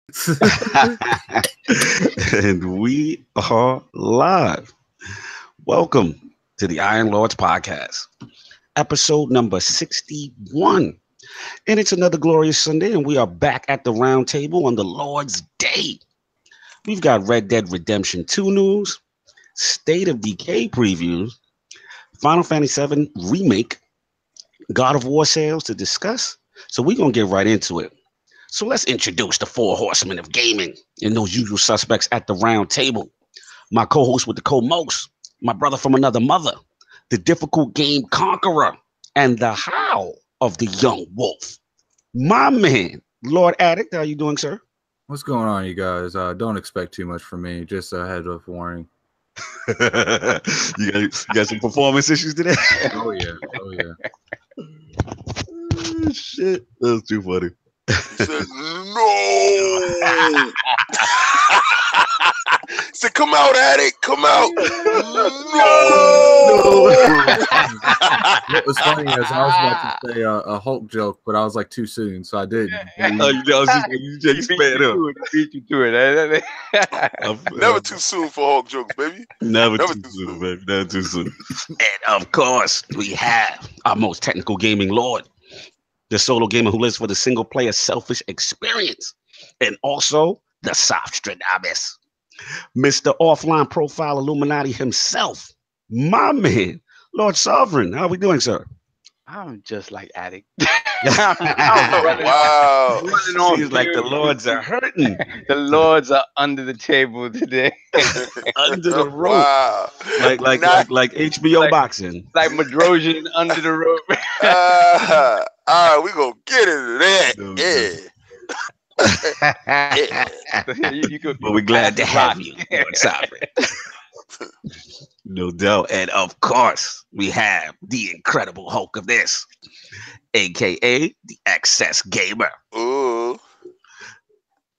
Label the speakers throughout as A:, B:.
A: And we are live. Welcome to the Iron Lords podcast, episode number 61. And it's another glorious Sunday, and we are back at the round table on the Lord's Day. We've got Red Dead Redemption 2 news, State of Decay previews, Final Fantasy VII Remake, God of War sales to discuss. So we're going to get right into it. So let's introduce the four horsemen of gaming and those usual suspects at the round table. My co-host with the co-most, my brother from another mother, the difficult game conqueror, and the howl of the young wolf. My man, Lord Addict, how you doing, sir?
B: What's going on, you guys? Don't expect too much from me. Just a head of warning.
A: you got some performance issues today?
B: Oh yeah.
A: Shit, that was too funny.
C: He said, no. He said, come out, Addict. Come out. No.
B: What was funny is I was about to say a Hulk joke, but I was like too soon, so I didn't.
A: You sped up.
D: Beat you to it.
C: Never too soon for Hulk jokes, baby.
A: Never too soon, baby. Never too soon. And of course, we have our most technical gaming lord, the solo gamer who lives for the single player selfish experience, and also the Softstradamus, Mr. Offline Profile Illuminati himself, my man, Lord Sovereign. How are we doing, sir?
D: I'm just like Addict.
C: Wow.
A: Seems like the lords are hurting.
D: The lords are under the table today.
A: Under the rope.
C: Wow.
A: Like HBO
D: like-
A: boxing.
D: Like Madrosian under the rope.
C: All right, we gonna get into that.
A: No, But we're glad to have you, Lord Sovereign. No doubt. And of course, we have the incredible Hulk of this, aka the Excess Gamer,
C: Ooh.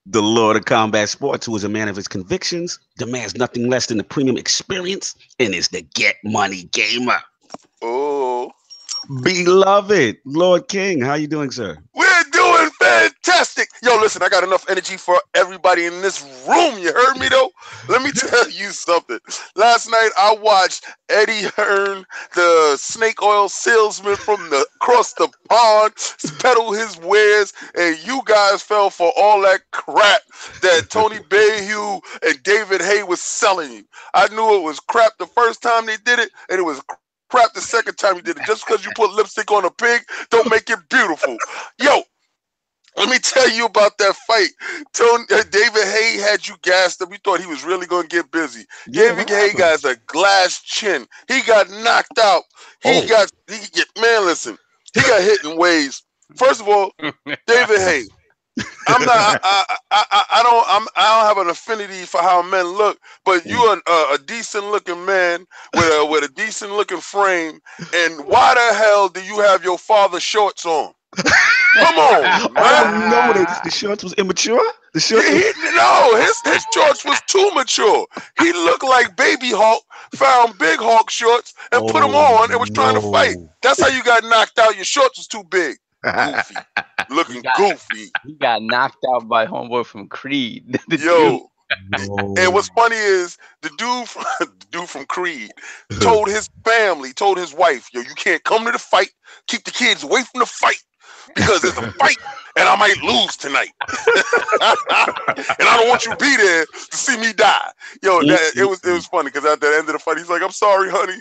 A: the Lord of Combat Sports, who is a man of his convictions, demands nothing less than the premium experience, and is the Get Money Gamer.
C: Ooh.
A: Beloved Lord King, how you doing, sir?
C: We're doing fantastic. Yo, listen, I got enough energy for everybody in this room. You heard me, though? Let me tell you something. Last night, I watched Eddie Hearn, the snake oil salesman from across the pond, peddle his wares, and you guys fell for all that crap that Tony Bayhue and David Hay was selling you. I knew it was crap the first time they did it, and it was crap the second time you did it. Just because you put lipstick on a pig don't make it beautiful. Yo, let me tell you about that fight. David Hay had you gassed up. You thought he was really going to get busy. David Hay got a glass chin. He got knocked out. Man, listen. He got hit in ways. First of all, David Hay, I don't have an affinity for how men look, but you're a decent looking man with a decent looking frame. And why the hell do you have your father's shorts on? Come on, man.
A: Oh no, the shorts was immature. The shorts.
C: His shorts was too mature. He looked like Baby Hulk found Big Hulk shorts and put them on and was trying to fight. That's how you got knocked out. Your shorts was too big. Goofy. Looking goofy.
D: He got knocked out by homeboy from Creed.
C: Yo. And what's funny is the dude from Creed told his family, told his wife, yo, you can't come to the fight. Keep the kids away from the fight because it's a fight and I might lose tonight. And I don't want you to be there to see me die. Yo, it was funny because at the end of the fight, he's like, I'm sorry, honey.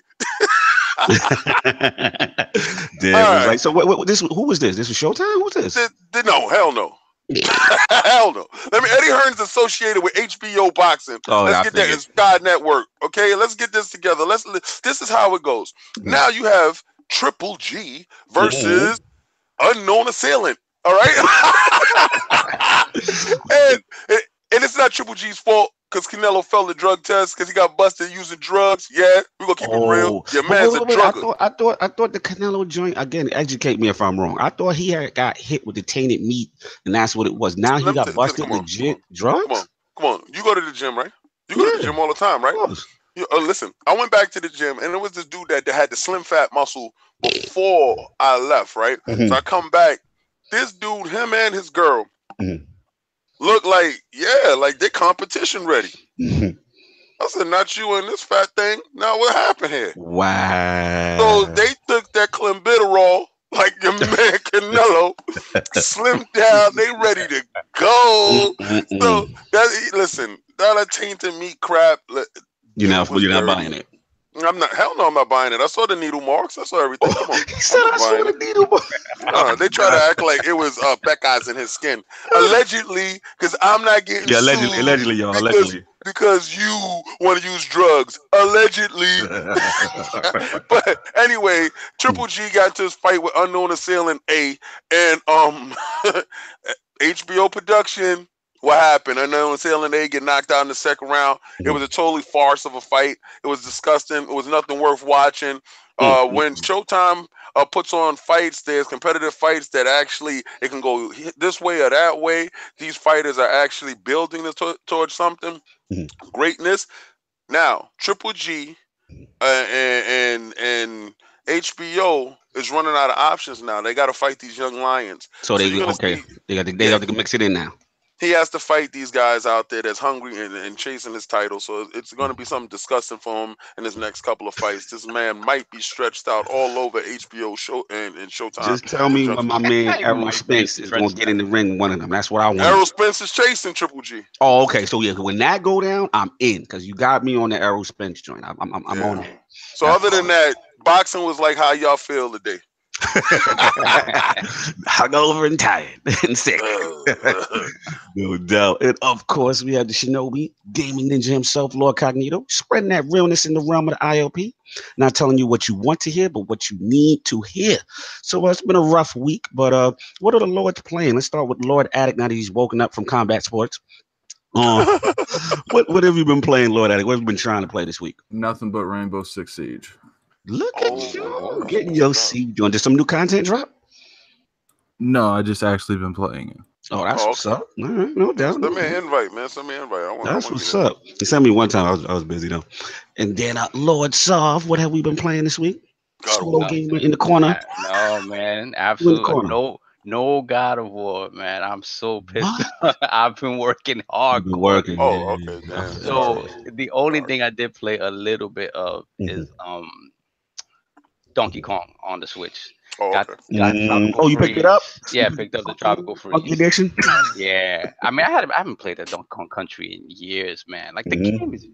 A: Right. Like, so who was this? This was Showtime? Who was this?
C: No, hell no. Hell no. Eddie Hearn's associated with HBO boxing. Let's get that in Sky Network. Okay, let's get this together. This is how it goes. Now you have Triple G versus Unknown Assailant. All right. and it's not Triple G's fault because Canelo failed the drug test because he got busted using drugs. Yeah, we're gonna keep it real. Your man's a drugger.
A: I thought the Canelo joint, again, educate me if I'm wrong. I thought he had got hit with the tainted meat and that's what it was. Now he got busted with drugs?
C: Come on. You go to the gym, right? You go to the gym all the time, right? Listen, I went back to the gym and it was this dude that had the slim fat muscle before I left, right? So I come back. This dude, him and his girl, look like, like they're competition ready. I said, not you and this fat thing. Now what happened here?
A: Wow.
C: So they took that clenbuterol, like your man Canelo, slimmed down. They ready to go. So listen, that tainted meat crap.
A: You're not buying it.
C: I'm not. Hell no, I'm not buying it. I saw the needle marks. I saw everything. Come on.
A: He said I saw the needle marks.
C: They try to act like it was Beckett's in his skin. Allegedly, because I'm not getting sued.
A: Allegedly, y'all. Allegedly.
C: Because you want to use drugs. Allegedly. But anyway, Triple G got into his fight with Unknown Assailant A, and HBO production. What happened? Unknown Assailant A get knocked out in the second round. It was a totally farce of a fight. It was disgusting. It was nothing worth watching. When Showtime puts on fights, there's competitive fights that actually it can go this way or that way. These fighters are actually building towards something greatness. Now, Triple G and HBO is running out of options now. They got to fight these young lions.
A: So they got to mix it in now.
C: He has to fight these guys out there that's hungry and chasing his title. So it's going to be something disgusting for him in his next couple of fights. This man might be stretched out all over HBO show and Showtime.
A: Just tell me when my man Errol Spence is going to get in the ring with one of them. That's what I want.
C: Errol Spence is chasing Triple G.
A: Oh, okay. So yeah, when that go down, I'm in because you got me on the Errol Spence joint. I'm on it.
C: So other than that, boxing was like how y'all feel today.
A: Hungover and tired and sick. No doubt. And of course, we have the Shinobi gaming ninja himself, Lord Cognito, spreading that realness in the realm of the ILP. Not telling you what you want to hear, but what you need to hear. So it's been a rough week, but what are the Lords playing? Let's start with Lord Addict now that he's woken up from combat sports. What have you been playing, Lord Addict? What have you been trying to play this week?
B: Nothing but Rainbow Six Siege.
A: Look at you getting your seed. Did some new content drop?
B: No, I just actually been playing it.
A: Oh, that's what's up. All right, no doubt.
C: Send me an invite, man. Send me an invite.
A: That's what's up. He sent me one time. I was busy though. And then Lord Sov, what have we been playing this week? Slow gamer in the corner.
D: No, man, absolutely no God of War, man. I'm so pissed. I've been working hard.
A: Working.
C: Oh, okay. Damn.
D: So the only thing I did play a little bit of is Donkey Kong on the Switch.
C: Oh, okay.
A: You picked it up?
D: Yeah, picked up the Tropical Freeze.
A: Edition?
D: Yeah. I mean, I haven't played a Donkey Kong Country in years, man. Like the game is a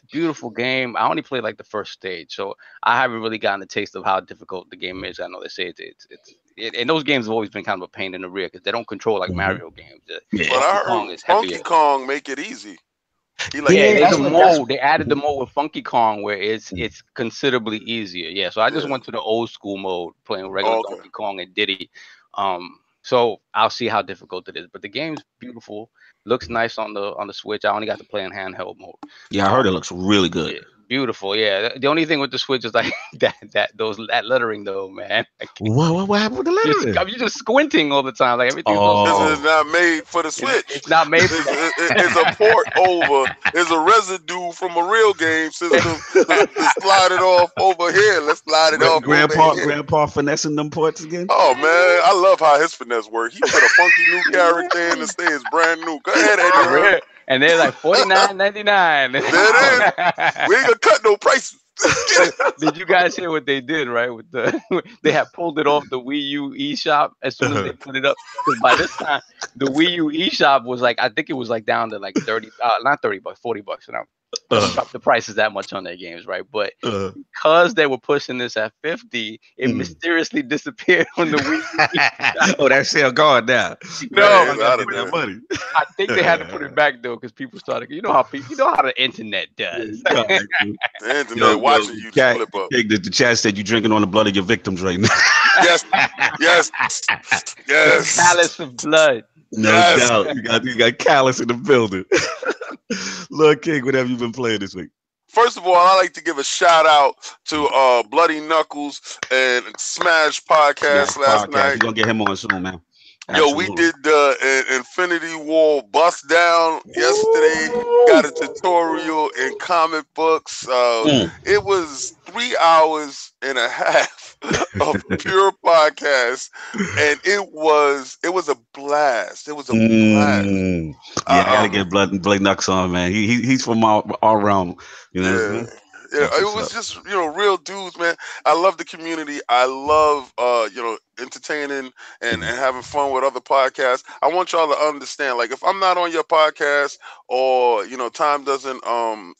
D: beautiful game. I only played like the first stage, so I haven't really gotten a taste of how difficult the game is. I know they say it's and those games have always been kind of a pain in the rear because they don't control like Mario games.
C: Yeah. But I heard Donkey Kong make it easy.
D: They added the mode with Funky Kong where it's considerably easier. Yeah, so I just went to the old school mode playing regular Donkey Kong and Diddy. So I'll see how difficult it is. But the game's beautiful, looks nice on the Switch. I only got to play in handheld mode.
A: Yeah, I heard it looks really good.
D: Yeah, beautiful. Yeah, the only thing with the Switch is like that lettering though, man.
A: What happened with the lettering?
D: You're just squinting all the time, like everything.
C: This is not made for the Switch.
D: It's not made for
C: it's a port over. It's a residue from a real game system. Let's slide it off over here. Let's slide it off.
A: Grandpa finessing them ports again.
C: Oh man, I love how his finesse works. He put a funky new character in and stays brand new. Go ahead, Eddie.
D: And they're like $49.99.
C: There it is. We ain't gonna cut no prices.
D: Did you guys hear what they did, right? With they had pulled it off the Wii U eShop as soon as they put it up. Because by this time, the Wii U eShop was like, I think it was like down to like not $30, $40. You know, drop the prices that much on their games, right? But because they were pushing this at 50, it mysteriously disappeared on the Wii U eShop.
A: Oh, that sale gone now.
D: No,
A: that money.
D: I think they had to put it back though because people started. You know how the internet does.
C: The internet watching you flip up.
A: The chat said you drinking on the blood of your victims right now.
C: Yes.
D: Callus of blood.
A: No doubt. You got Callus in the building. Lord King, what have you been playing this week?
C: First of all, I like to give a shout out to Bloody Knuckles and Smash Podcast last night.
A: We're gonna get him on soon, man.
C: Yo, we did the Infinity War bust down yesterday. Got a tutorial in comic books. It was 3 hours and a half of pure podcast, and it was a blast. It was a blast.
A: Yeah, I gotta get Blake Nux on, man. He's from our realm, you know.
C: Yeah, it was just, you know, real dudes, man. I love the community. I love, you know, entertaining and having fun with other podcasts. I want y'all to understand, like, if I'm not on your podcast or, you know, time doesn't,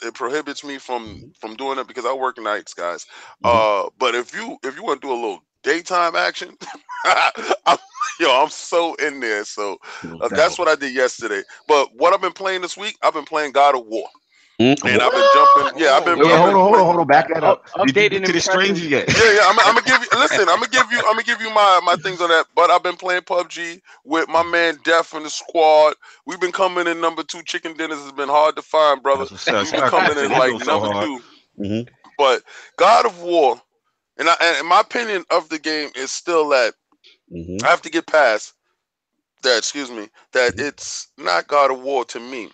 C: it prohibits me from doing it because I work nights, guys. But if you want to do a little daytime action, I'm so in there. So that's what I did yesterday. But what I've been playing this week, I've been playing God of War. And I've been jumping. Yeah, I've been.
A: Hold on. Back that up.
D: Updating
A: to the stranger yet?
C: Yeah. I'm gonna give you. Listen, I'm gonna give you my things on that. But I've been playing PUBG with my man Def and the squad. We've been coming in number 2. Chicken dinners has been hard to find, brother. We've been coming in like number 2. But God of War, and my opinion of the game is still that I have to get past that. Excuse me. That it's not God of War to me,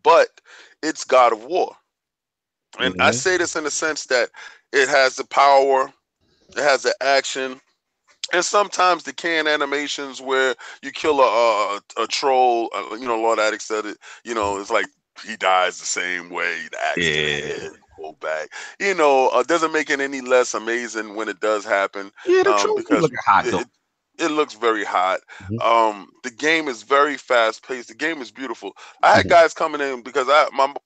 C: but it's God of War. And I say this in the sense that it has the power, it has the action, and sometimes the canned animations where you kill a troll, you know, Lord Addict said it, you know, it's like he dies the same way, the axe go back. You know, doesn't make it any less amazing when it does happen.
A: Yeah, the troll because hot though.
C: It looks very hot. The game is very fast paced. The game is beautiful. I had guys coming in because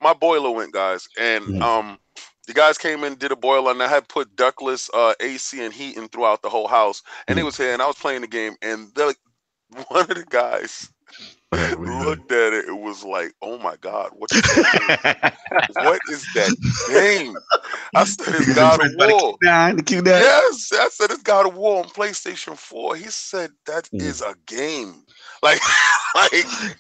C: my boiler went, guys, and the guys came in, did a boiler, and I had put ductless AC and heating throughout the whole house. And they was here, and I was playing the game, and one of the guys looked at it. It was like, "Oh my God, what is that game?" I said, "It's God of War." Yes, I said it's God of War on PlayStation 4. He said that is a game. Like,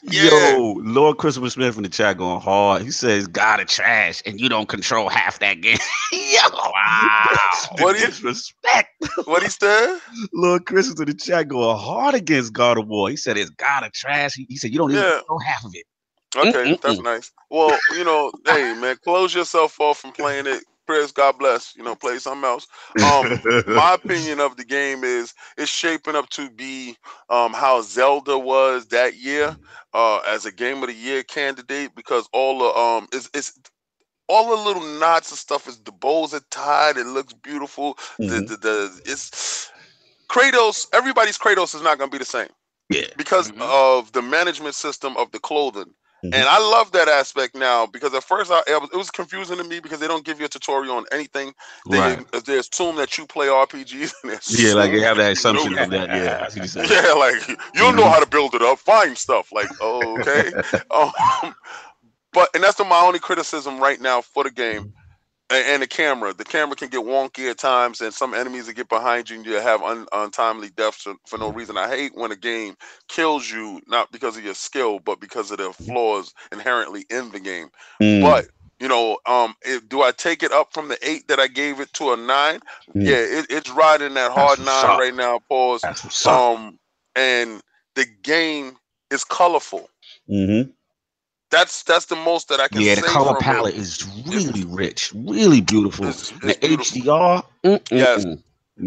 A: Yo, Lord Christopher Smith in the chat going hard. He says God of trash, and you don't control half that game. Yo, wow.
C: What
A: disrespect?
C: What he said?
A: Lord Christopher in the chat going hard against God of War. He said it's God of trash. He said you don't even control half of it.
C: Okay, that's nice. Well, you know, hey man, close yourself off from playing it. Chris, God bless. You know, play something else. My opinion of the game is it's shaping up to be how Zelda was that year as a Game of the Year candidate because all the it's all the little knots and stuff is the bows are tied. It looks beautiful. It's Kratos. Everybody's Kratos is not going to be the same.
A: Yeah,
C: because of the management system of the clothing. And I love that aspect now because at first it was confusing to me because they don't give you a tutorial on anything. They assume that you play RPGs. And
A: like they have that assumption of that. Yeah,
C: yeah, like you don't know how to build it up. Find stuff like okay, and that's my only criticism right now for the game. And the camera can get wonky at times, and some enemies that get behind you and you have untimely deaths for no reason. I hate when a game kills you, not because of your skill, but because of the flaws inherently in the game. But, you know, do I take it up from the 8 that I gave it to a 9? Yeah, it's riding that hard 9 right now, pause. And the game is colorful. That's the most that I can say.
A: Yeah, the color palette is really rich, really beautiful. The HDR.
C: Yes. And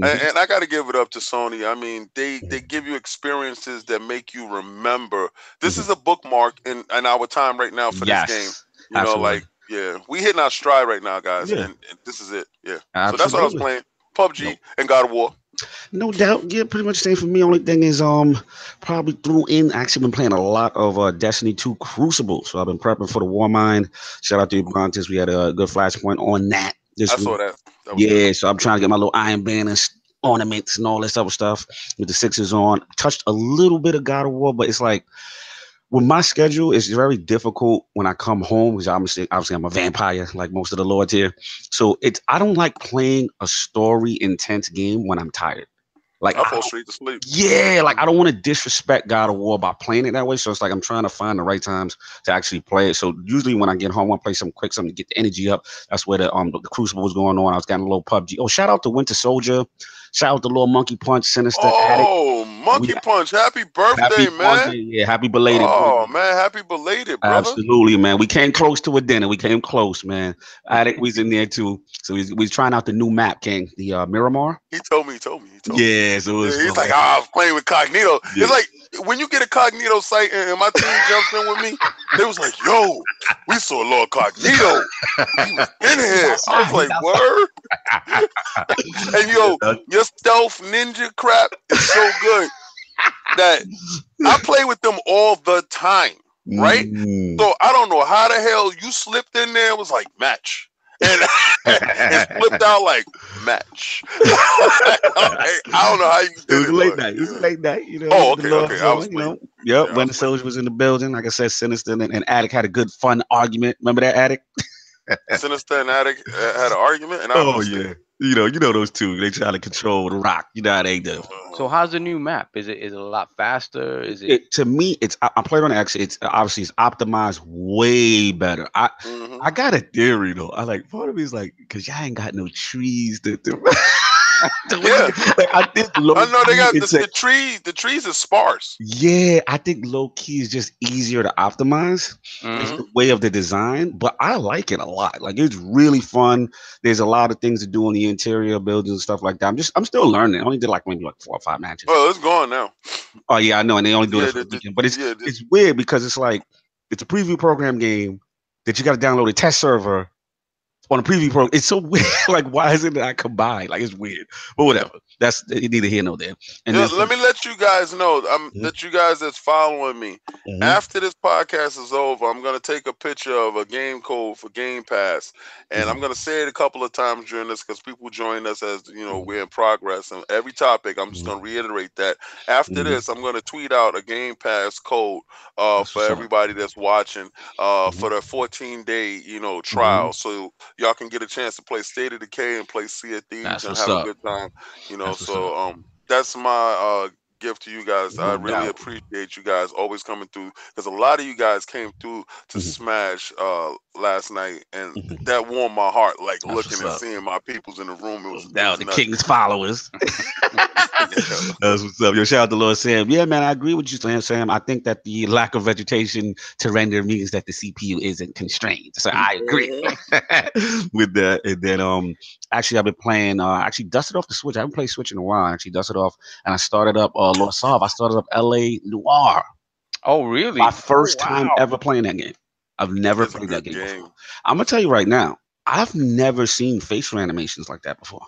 C: I got to give it up to Sony. I mean, they give you experiences that make you remember. This is a bookmark in our time right now for this game. You know, like, we hitting our stride right now, guys. And this is it. Yeah. Absolutely. So that's what I was playing. PUBG and God of War.
A: No doubt. Yeah, pretty much the same for me. Only thing is probably threw in. Actually been playing a lot of Destiny 2 Crucible. So I've been prepping for the Warmind. Shout out to Brontis. We had a good flashpoint on that this week.
C: Saw that.
A: Yeah, so I'm trying to get my little Iron Banners, ornaments, and all this other stuff with the 6s on. Touched a little bit of God of War, but it's like with my schedule, it's very difficult when I come home because obviously I'm a vampire like most of the lords here. So I don't like playing a story intense game when I'm tired. Like
C: I fall straight to sleep.
A: Yeah, like I don't want to disrespect God of War by playing it that way. So it's like I'm trying to find the right times to actually play it. So usually when I get home, I play something quick, something to get the energy up. That's where the Crucible was going on. I was getting a little PUBG. Oh, shout out to Winter Soldier. Shout out to Little Monkey Punch, Sinister Addict.
C: Monkey Punch, happy birthday,
A: happy
C: man.
A: birthday. Yeah, happy belated.
C: Oh, man, happy belated, brother.
A: Absolutely, man. We came close to a dinner. We came close, man. Attic was in there too. So we was trying out the new map, King, the Miramar.
C: He told me.
A: Yeah, so it was
C: He's like, I was playing with Cognito.
A: Yeah.
C: It's like when you get a Cognito site and my team jumps in with me, they was like, yo, we saw Lord Cognito. He was in here. I was like, word? And yo, your stealth ninja crap is so good that I play with them all the time, right? So I don't know how the hell you slipped in there. It was like, match. And it flipped out like match. I don't know how you did it.
A: It was late night. It was late night. You know.
C: Oh, okay. I was
A: you know, when the soldier was in the building, like I said, Sinister and Attic had a good, fun argument. Remember that, Attic?
C: Sinister and Attic had an argument, and
A: yeah. You know those two. They try to control the rock. You know how they do.
D: So how's the new map? Is it a lot faster? Is it?
A: To me, I played on X. It's obviously it's optimized way better. I got a theory though. I like part of me is like because y'all ain't got no trees to
C: yeah.
A: Like, I think I
C: know they got the trees. The trees are sparse.
A: Yeah, I think low key is just easier to optimize. It's the way of the design, but I like it a lot. Like it's really fun. There's a lot of things to do on the interior buildings and stuff like that. I'm still learning. I only did like maybe 4 or 5 matches.
C: Well, it's gone now.
A: Oh yeah, I know, and they only do it for the weekend. But it's weird because it's like it's a preview program game that you got to download a test server on a preview program. It's so weird. Like, why isn't that combined? Like, it's weird. But whatever. That's neither here nor there. And
C: let me let you guys know. That you guys that's following me. After this podcast is over, I'm gonna take a picture of a game code for Game Pass, and I'm gonna say it a couple of times during this because people join us as you know we're in progress. And every topic, I'm just gonna reiterate that. After this, I'm gonna tweet out a Game Pass code for everybody that's watching for the 14-day trial, so y'all can get a chance to play State of Decay and play Sea of Thieves and have a good time. That's my gift to you guys. I really appreciate you guys always coming through because a lot of you guys came through to Smash last night, and that warmed my heart. Like looking and seeing my peoples in the room, it was
A: now the King's followers. That's what's up. Yo, shout out to Lord Sam. Yeah, man, I agree with you, Sam. I think that the lack of vegetation to render means that the CPU isn't constrained. So I agree with that. And then actually I've been playing. I actually dusted off the Switch. I haven't played Switch in a while. I actually dusted off, and I started up LordSov. I started up LA Noir.
D: Oh, really?
A: My first time ever playing that game. I've never played that game before. I'm gonna tell you right now. I've never seen facial animations like that before.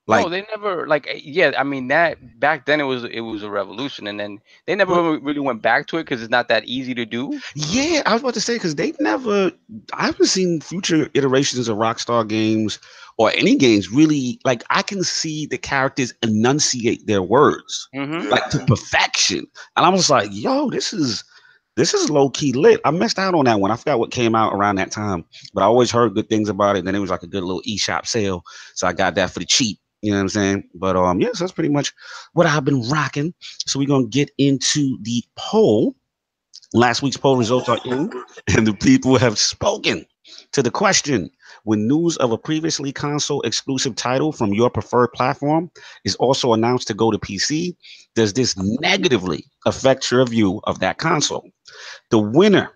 A: Like,
D: no, they never I mean that back then it was a revolution, and then they never really went back to it because it's not that easy to do.
A: Yeah, I was about to say because I haven't seen future iterations of Rockstar games or any games really like I can see the characters enunciate their words like to perfection, and I was like, yo, this is low key lit. I missed out on that one. I forgot what came out around that time, but I always heard good things about it. And then it was like a good little eShop sale, so I got that for the cheap. You know what I'm saying? But so that's pretty much what I've been rocking. So we're gonna get into the poll. Last week's poll results are in, and the people have spoken to the question: when news of a previously console exclusive title from your preferred platform is also announced to go to PC, does this negatively affect your view of that console? The winner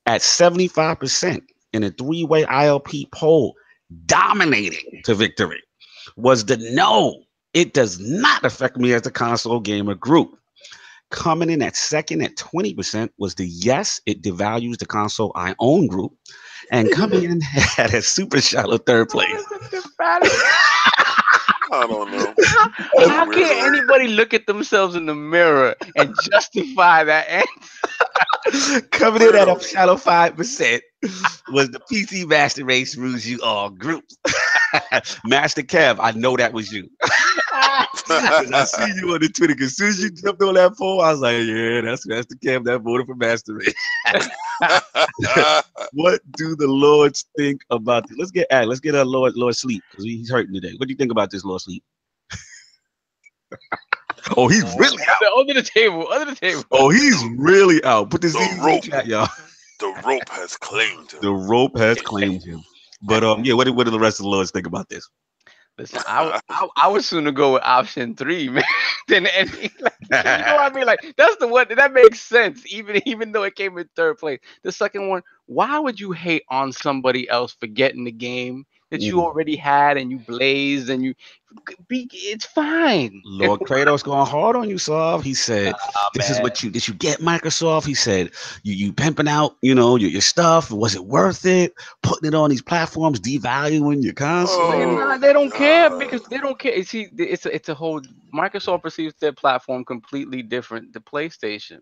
A: at 75% in a 3-way ILP poll, dominating to victory, was the no, it does not affect me as a console gamer group. Coming in at second at 20% was the yes, it devalues the console I own group. And coming in at a super shallow third place.
C: I don't know.
D: How can anybody look at themselves in the mirror and justify that answer?
A: Coming in at a shallow 5% was the PC Master Race Rules You All group. Master Kev, I know that was you. I see you on the Twitter. As soon as you jumped on that poll, I was like, yeah, that's Master Kev that voted for Master Race. What do the Lords think about this? Let's get a Lord Sleep because he's hurting today. What do you think about this, Lord Sleep? Oh, he's really out.
D: Under the table.
A: Oh, he's really out. Put this in the chat, y'all.
C: The rope has claimed him.
A: The rope has claimed him. But yeah, what do the rest of the Lords think about this?
D: Listen, I would sooner go with option 3, man, than any. Like, you know what I mean? Like, that's the one that makes sense. Even though it came in 3rd place, the second one. Why would you hate on somebody else for getting the game that you already had and you blazed and you? It's fine.
A: Lord Kratos going hard on you, Sov. He said, "This is what you get, Microsoft." He said, "You pimping out, your stuff. Was it worth it? Putting it on these platforms, devaluing your console."
D: They don't care because they don't care. See, it's a whole. Microsoft perceives their platform completely different. The PlayStation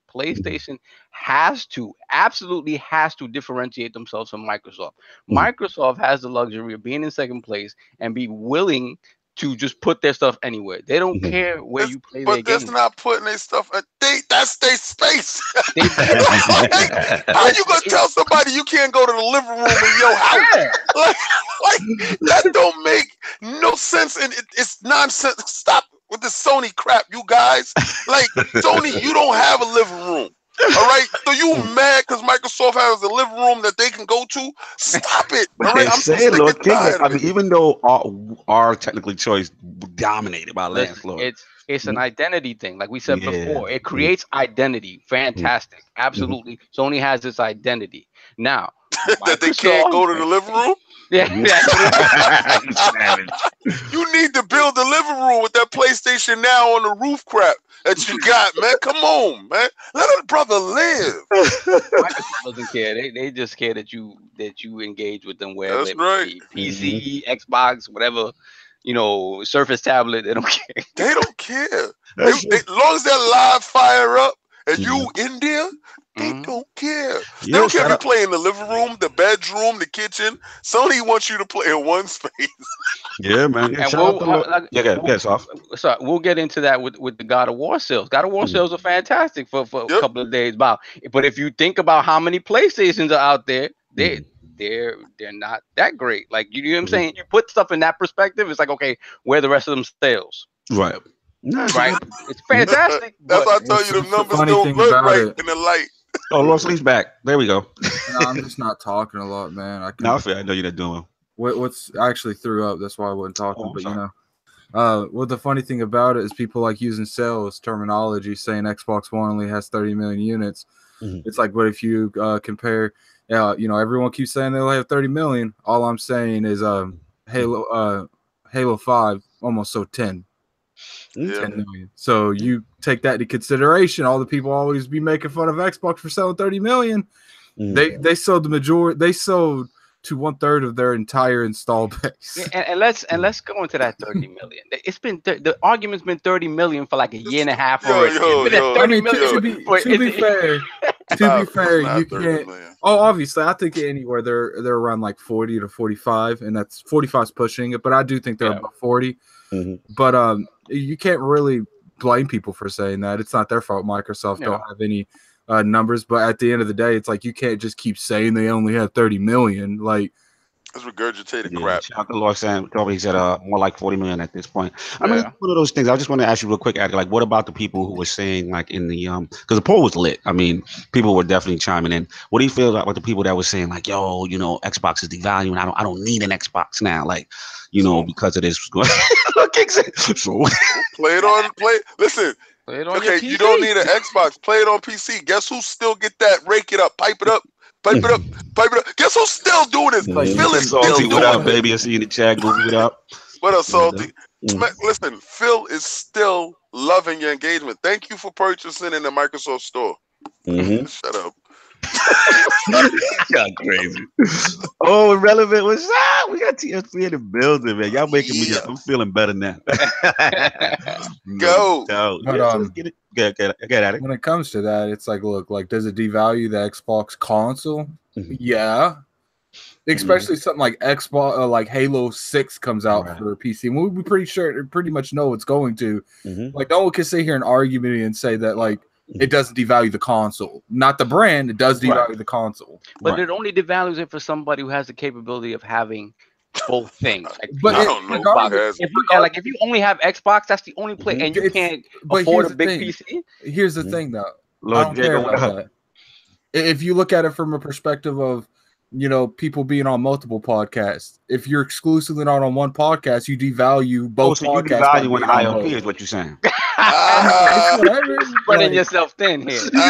D: absolutely has to differentiate themselves from Microsoft. Microsoft has the luxury of being in 2nd place and be willing to just put their stuff anywhere. They don't care where you play their game.
C: But that's not putting their stuff at that's their space. How you gonna tell somebody you can't go to the living room in your house? Like that don't make no sense, and it's nonsense. Stop with the Sony crap, you guys. Like, Sony, you don't have a living room. All right, so you mad because Microsoft has a living room that they can go to? Stop it! All right, I'm
A: saying, Lord King. I mean, even though our technically choice dominated by landlord,
D: it's an identity thing, like we said before. It creates identity. Fantastic, absolutely. Sony has this identity now
C: that they can't go to the living room.
D: Yeah,
C: you need to build the living room with that PlayStation Now on the roof crap that you got, man. Come on, man. Let a brother live.
D: Microsoft doesn't care. They just care that you engage with them wherever.
C: That's right.
D: PC, Xbox, whatever, Surface tablet. They don't care.
C: They don't care. As long as that live fire up and you in there, they don't care. They don't care if you play in the living room, the bedroom, the kitchen. Sony wants you to play in one space.
A: Yeah, man.
D: And we'll get into that with the God of War sales. God of War sales are fantastic for a couple of days. But if you think about how many PlayStations are out there, they're not that great. Like, you know what I'm saying? You put stuff in that perspective, it's like, okay, where are the rest of them sales?
A: Right.
D: Right. It's fantastic.
C: That's why I tell you the numbers don't look right in the light.
A: Oh, Lord Sleep's back. There we go.
B: No, I'm just not talking a lot, man. I
A: know you're not doing well.
B: I actually threw up. That's why I wasn't talking. But the funny thing about it is people like using sales terminology, saying Xbox One only has 30 million units. It's like, what if you compare? Everyone keeps saying they only have 30 million. All I'm saying is Halo 5 almost sold 10 million. So you take that into consideration. All the people always be making fun of Xbox for selling 30 million. They sold the majority. They sold to 1/3 of their entire install base.
D: And let's go into that 30 million. It's been the argument's been 30 million for like a year and a half already.
B: To be fair, you can't. Oh, obviously, I think anywhere they're around like 40 to 45, and that's 45 is pushing it. But I do think they're about 40. But you can't really blame people for saying that. It's not their fault. Microsoft don't have any numbers, but at the end of the day, it's like you can't just keep saying they only have 30 million. Like,
C: that's regurgitated crap.
A: Shout out to Lord Sam. He said more like 40 million at this point. I mean, one of those things. I just want to ask you real quick, like, what about the people who were saying, like, in the because the poll was lit. I mean, people were definitely chiming in. What do you feel about the people that were saying, like, yo, Xbox is devaluing. I don't need an Xbox now, like, because of this. So
C: listen. Okay, you don't need an Xbox. Play it on PC. Guess who still get that? Rake it up, pipe it up. Guess who's still doing this? Phil is still doing it.
A: What up, baby? I see you in the chat. Go it up.
C: What up, Salty? Listen, Phil is still loving your engagement. Thank you for purchasing in the Microsoft store. Shut up.
A: Y'all crazy. Oh, Irrelevant was we got TSP in the building, man. Y'all making me I'm feeling better now.
C: Go.
B: But,
A: get at it.
B: When it comes to that, it's like, look, like, does it devalue the Xbox console? Yeah. Especially something like Xbox, like Halo 6 comes out for PC. And we're pretty much know it's going to. Like, no one can sit here and argue me and say that, like, it doesn't devalue the console. Not the brand, it does devalue the console.
D: But it only devalues it for somebody who has the capability of having both things. Like,
C: but I don't know.
D: If you only have Xbox, that's the only play, and you can't afford a big PC.
B: Here's the thing, though. I don't care about that. If you look at it from a perspective of you know, people being on multiple podcasts. If you're exclusively not on one podcast, you devalue both
A: so you
B: podcasts.
A: devalue when ILP is what you're saying.
B: Whatever.
D: Spreading yourself thin here.
B: No,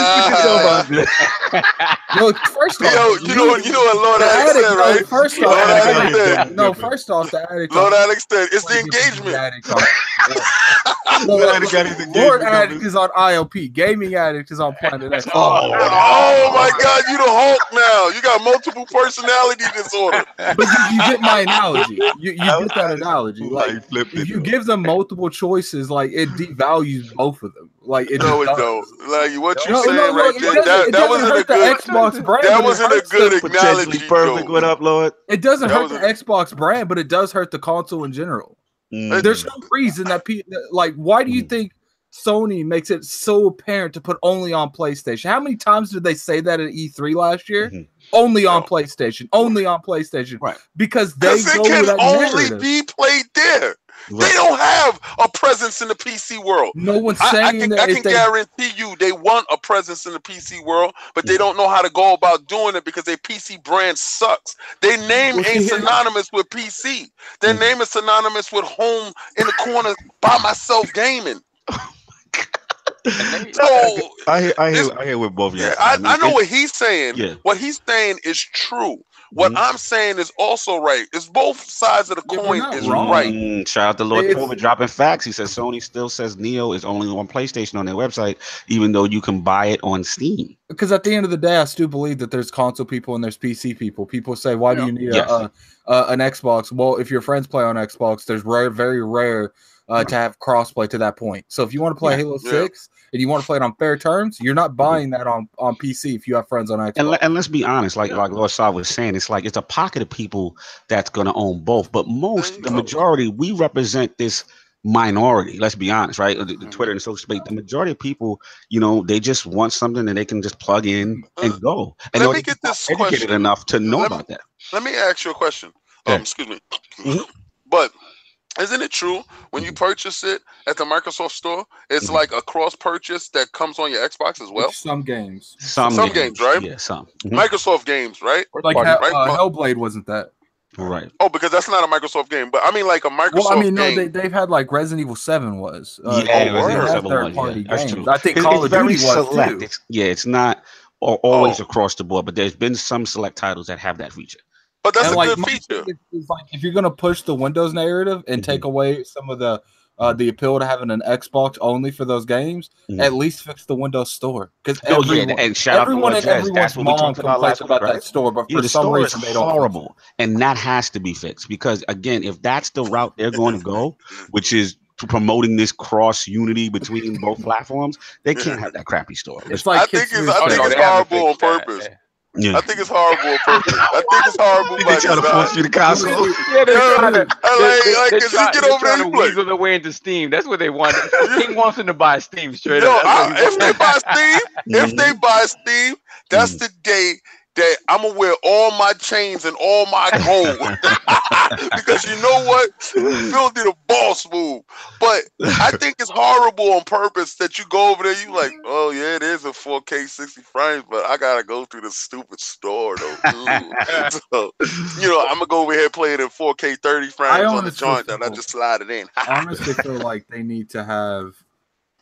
B: first off,
C: you know what Lord Alex said, right?
B: First
C: Lord Alex
B: off,
C: said.
B: no, first off, the addict.
C: Lord Alex said it's the engagement.
B: Lord Addict is on ILP. Gaming Addict is on Planet X.
C: Oh my God, you the Hulk now. You got multiple personality disorder.
B: But you get my analogy. You get that analogy. Like, if you give them multiple choices, like, it devalues both of them. Like, it
C: don't. Like what you saying right there, that wasn't a good
B: Xbox brand.
C: That wasn't a good analogy.
A: Perfect. What up, Lord?
B: It doesn't hurt the Xbox brand, but it does hurt the console in general. There's no reason that people like. Why do you think Sony makes it so apparent to put only on PlayStation? How many times did they say that at E3 last year? Only on PlayStation. Only on PlayStation.
A: Right.
B: Because they go
C: can
B: with that
C: only
B: narrative.
C: be played there. Right. They don't have a presence in the PC world.
B: No one's saying that.
C: I can guarantee you they want a presence in the PC world, but they don't know how to go about doing it because their PC brand sucks. Their name ain't synonymous with PC. Their name is synonymous with home in the corner by myself gaming. So
A: I hear what both of you.
C: I know what he's saying.
A: Yeah.
C: What he's saying is true. What I'm saying is also right. It's both sides of the coin is right.
A: Shout out to Lord Cobra dropping facts. He says Sony still says Neo is only on PlayStation on their website, even though you can buy it on Steam.
B: Because at the end of the day, I still believe that there's console people and there's PC people. People say, why do you need an Xbox? Well, if your friends play on Xbox, there's very rare to have crossplay to that point. So if you want to play Halo 6 and you want to play it on fair terms, you're not buying that on PC if you have friends on Xbox.
A: And let's be honest, like Lord Saw was saying, it's like it's a pocket of people that's going to own both. But the majority, we represent this minority. Let's be honest, right? The Twitter and social space, the majority of people, you know, they just want something that they can just plug in and go. And
C: let me get this
A: educated enough to know about that.
C: Let me ask you a question. Excuse me. But isn't it true when you purchase it at the Microsoft store, it's like a cross purchase that comes on your Xbox as well?
B: Some games.
C: Some games, right?
A: Yeah, some.
C: Microsoft games, right?
B: Like Hellblade wasn't that.
A: Right.
C: Oh, because that's not a Microsoft game. But I mean like a Microsoft game.
B: No, they've had like Resident Evil 7 was.
A: Resident Evil 7 was. That's true.
B: I think Call of Duty was
A: select.
B: too.
A: It's not always across the board, but there's been some select titles that have that feature.
C: But that's a good feature.
B: It's like if you're gonna push the Windows narrative and take away some of the appeal to having an Xbox only for those games, at least fix the Windows Store. Because everyone and everyone's mom complains about that store, but for some reason they don't.
A: Horrible, and that has to be fixed because again, if that's the route they're going to go, which is promoting this cross unity between both platforms, they can't have that crappy store.
B: It's like
C: I think it's horrible on purpose.
A: Yeah.
C: I think it's horrible on purpose. I think it's horrible.
A: They try to force you to console.
D: Yeah, they're trying to weasel their way into Steam. That's what they want. Steam wants them to buy Steam straight up.
C: If they buy Steam, that's the day that I'm gonna wear all my chains and all my gold. Because you know what? Phil did a boss move. But I think it's horrible on purpose that you go over there, you like, oh yeah, it is a 4K 60 frames, but I gotta go through the stupid store though. So, you know, I'm gonna go over here and play it in 4K 30 frames on the joint and I just slide it in.
B: I honestly feel like they need to have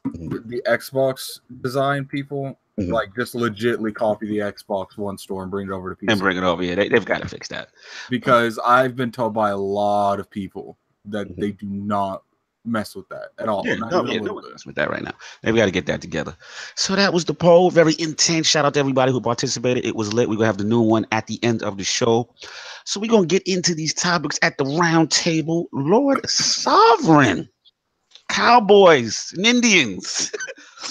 B: the Xbox design people like just legitly copy the Xbox One store and bring it over to PC.
A: And bring it over. Yeah, they've got to fix that.
B: Because I've been told by a lot of people that they do not mess with that at all.
A: Yeah, no one mess with that right now. They've got to get that together. So that was the poll. Very intense. Shout out to everybody who participated. It was lit. We're going to have the new one at the end of the show. So we're going to get into these topics at the round table. Lord Sovereign. Cowboys and Indians.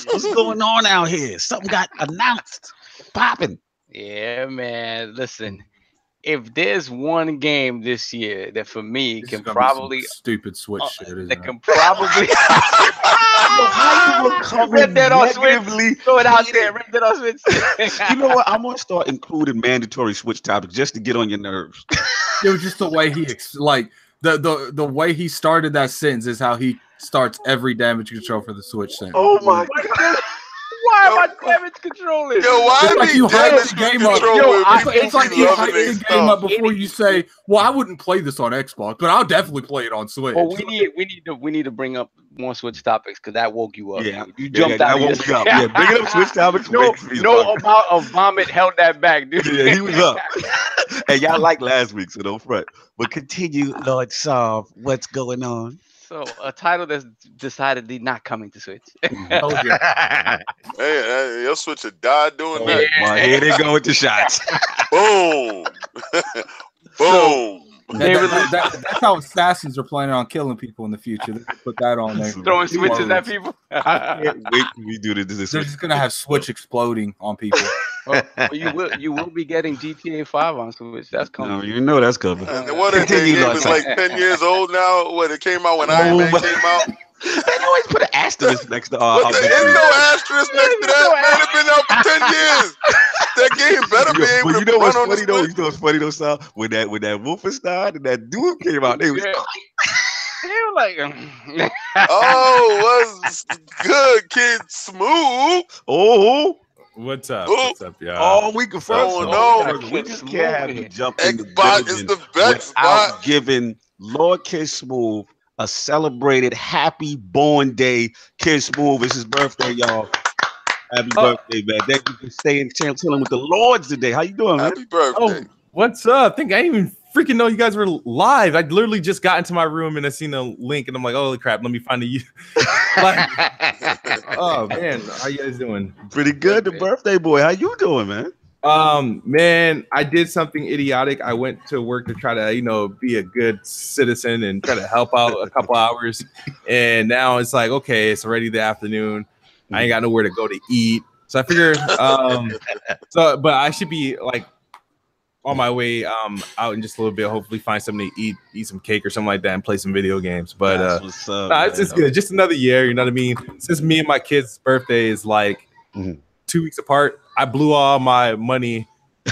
A: What's going on out here? Something got announced. Popping.
D: Yeah, man. Listen, if there's one game this year that for me
B: this
D: can probably
B: stupid Switch shit, isn't
D: that
B: it?
D: can probably rip that on Switch. Throw it out there. Rip that on Switch.
A: You know what? I'm gonna start including mandatory Switch topics just to get on your nerves.
B: It was just the way he the way he started that sentence is how he starts every damage control for the Switch sentence.
A: Oh my god!
D: Why am I damage controlling?
C: Yo, why
B: It's like you hype
C: damage
B: the game up. It's like you hype the game up before you say, "Well, I wouldn't play this on Xbox, but I'll definitely play it on Switch."
D: Well, we need to bring up more Switch topics because that woke you up.
A: Yeah,
D: you jumped out.
A: That woke me up. Yeah, bring it up. Switch topics.
D: No amount of vomit held that back, dude.
A: Yeah, he was up. And y'all like last week, so don't front. But continue, Lord Sov. What's going on?
D: So a title that's decidedly not coming to Switch.
C: Hey, your Switch had died doing that.
A: Well, here they go with the shots.
C: Boom. Boom.
B: That's how assassins are planning on killing people in the future. They put that on there.
D: Throwing switches at people.
A: I can't wait till we do this.
B: They're just gonna have Switch exploding on people.
D: You will be getting GTA 5 on Switch. That's coming.
A: No, you know that's coming.
C: What if the game is like 10 years old now? When it came out when Iron Man came out?
A: They always put an asterisk next to
C: There's no asterisk next to that, man. It's been out for 10 years. That game better be able to run on the Switch.
A: You know what's funny though, Sal? When that Wolfenstein and that Doom came out, they was
D: They were like,
C: oh, what's good, KidSmove?
A: Oh,
E: what's up?
C: Ooh.
E: What's up, y'all?
A: oh, we can
C: no.
A: we just can't have you jump in the
C: Xbox is the best
A: without
C: spot.
A: giving Lord KidSmove a celebrated happy born day. KidSmove, it's his birthday, y'all. Happy birthday, man. Thank you for staying chilling with the Lords today. How you doing, man?
C: Happy birthday.
E: Oh, what's up? I didn't even freaking know you guys were live. I literally just got into my room and I seen a link and I'm like, holy crap, let me find the oh man, how you guys doing?
A: Pretty good. The birthday boy. How you doing, man?
E: Man, I did something idiotic. I went to work to try to, be a good citizen and try to help out a couple hours. And now it's like, okay, it's already the afternoon. I ain't got nowhere to go to eat. So I figure, but I should be like on my way out in just a little bit. Hopefully find something to eat some cake or something like that and play some video games. But
A: what's up,
E: it's just good. Just another year, you know what I mean? Since me and my kids' birthday is like 2 weeks apart, I blew all my money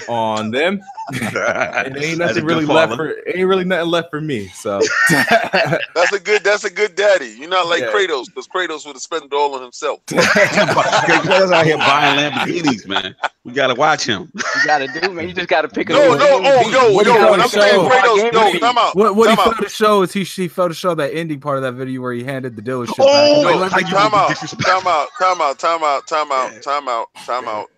E: on them. And ain't nothing really left for me. So
C: that's a good daddy. You're not like Kratos, because Kratos would have spent it all on himself.
A: Kratos out here buying Lamborghinis, man. We gotta watch him.
D: you gotta do, man. You just gotta pick a
C: When I'm saying Kratos, come out.
B: What he failed to show is he failed to show that ending part of that video where he handed the dealership back.
C: Time out.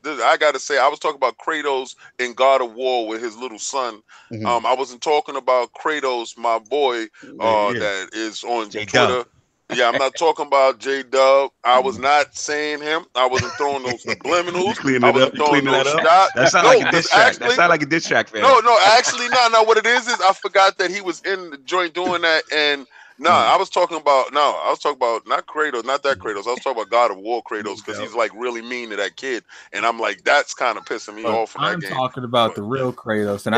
C: I gotta say, I was talking about Kratos in God of War with his little son. I wasn't talking about Kratos, my boy, that is on Twitter. Yeah, I'm not talking about J-Dub. I was not saying him. I wasn't throwing those subliminals. I wasn't throwing those shots.
A: That sounds like a diss track. That sounds like a diss track, fan.
C: No, actually, no. What it is I forgot that he was in the joint doing that, and I was talking about not Kratos, not that Kratos. I was talking about God of War Kratos, because he's like really mean to that kid, and I'm like, that's kind of pissing me off in that game.
B: I'm talking about the real Kratos, and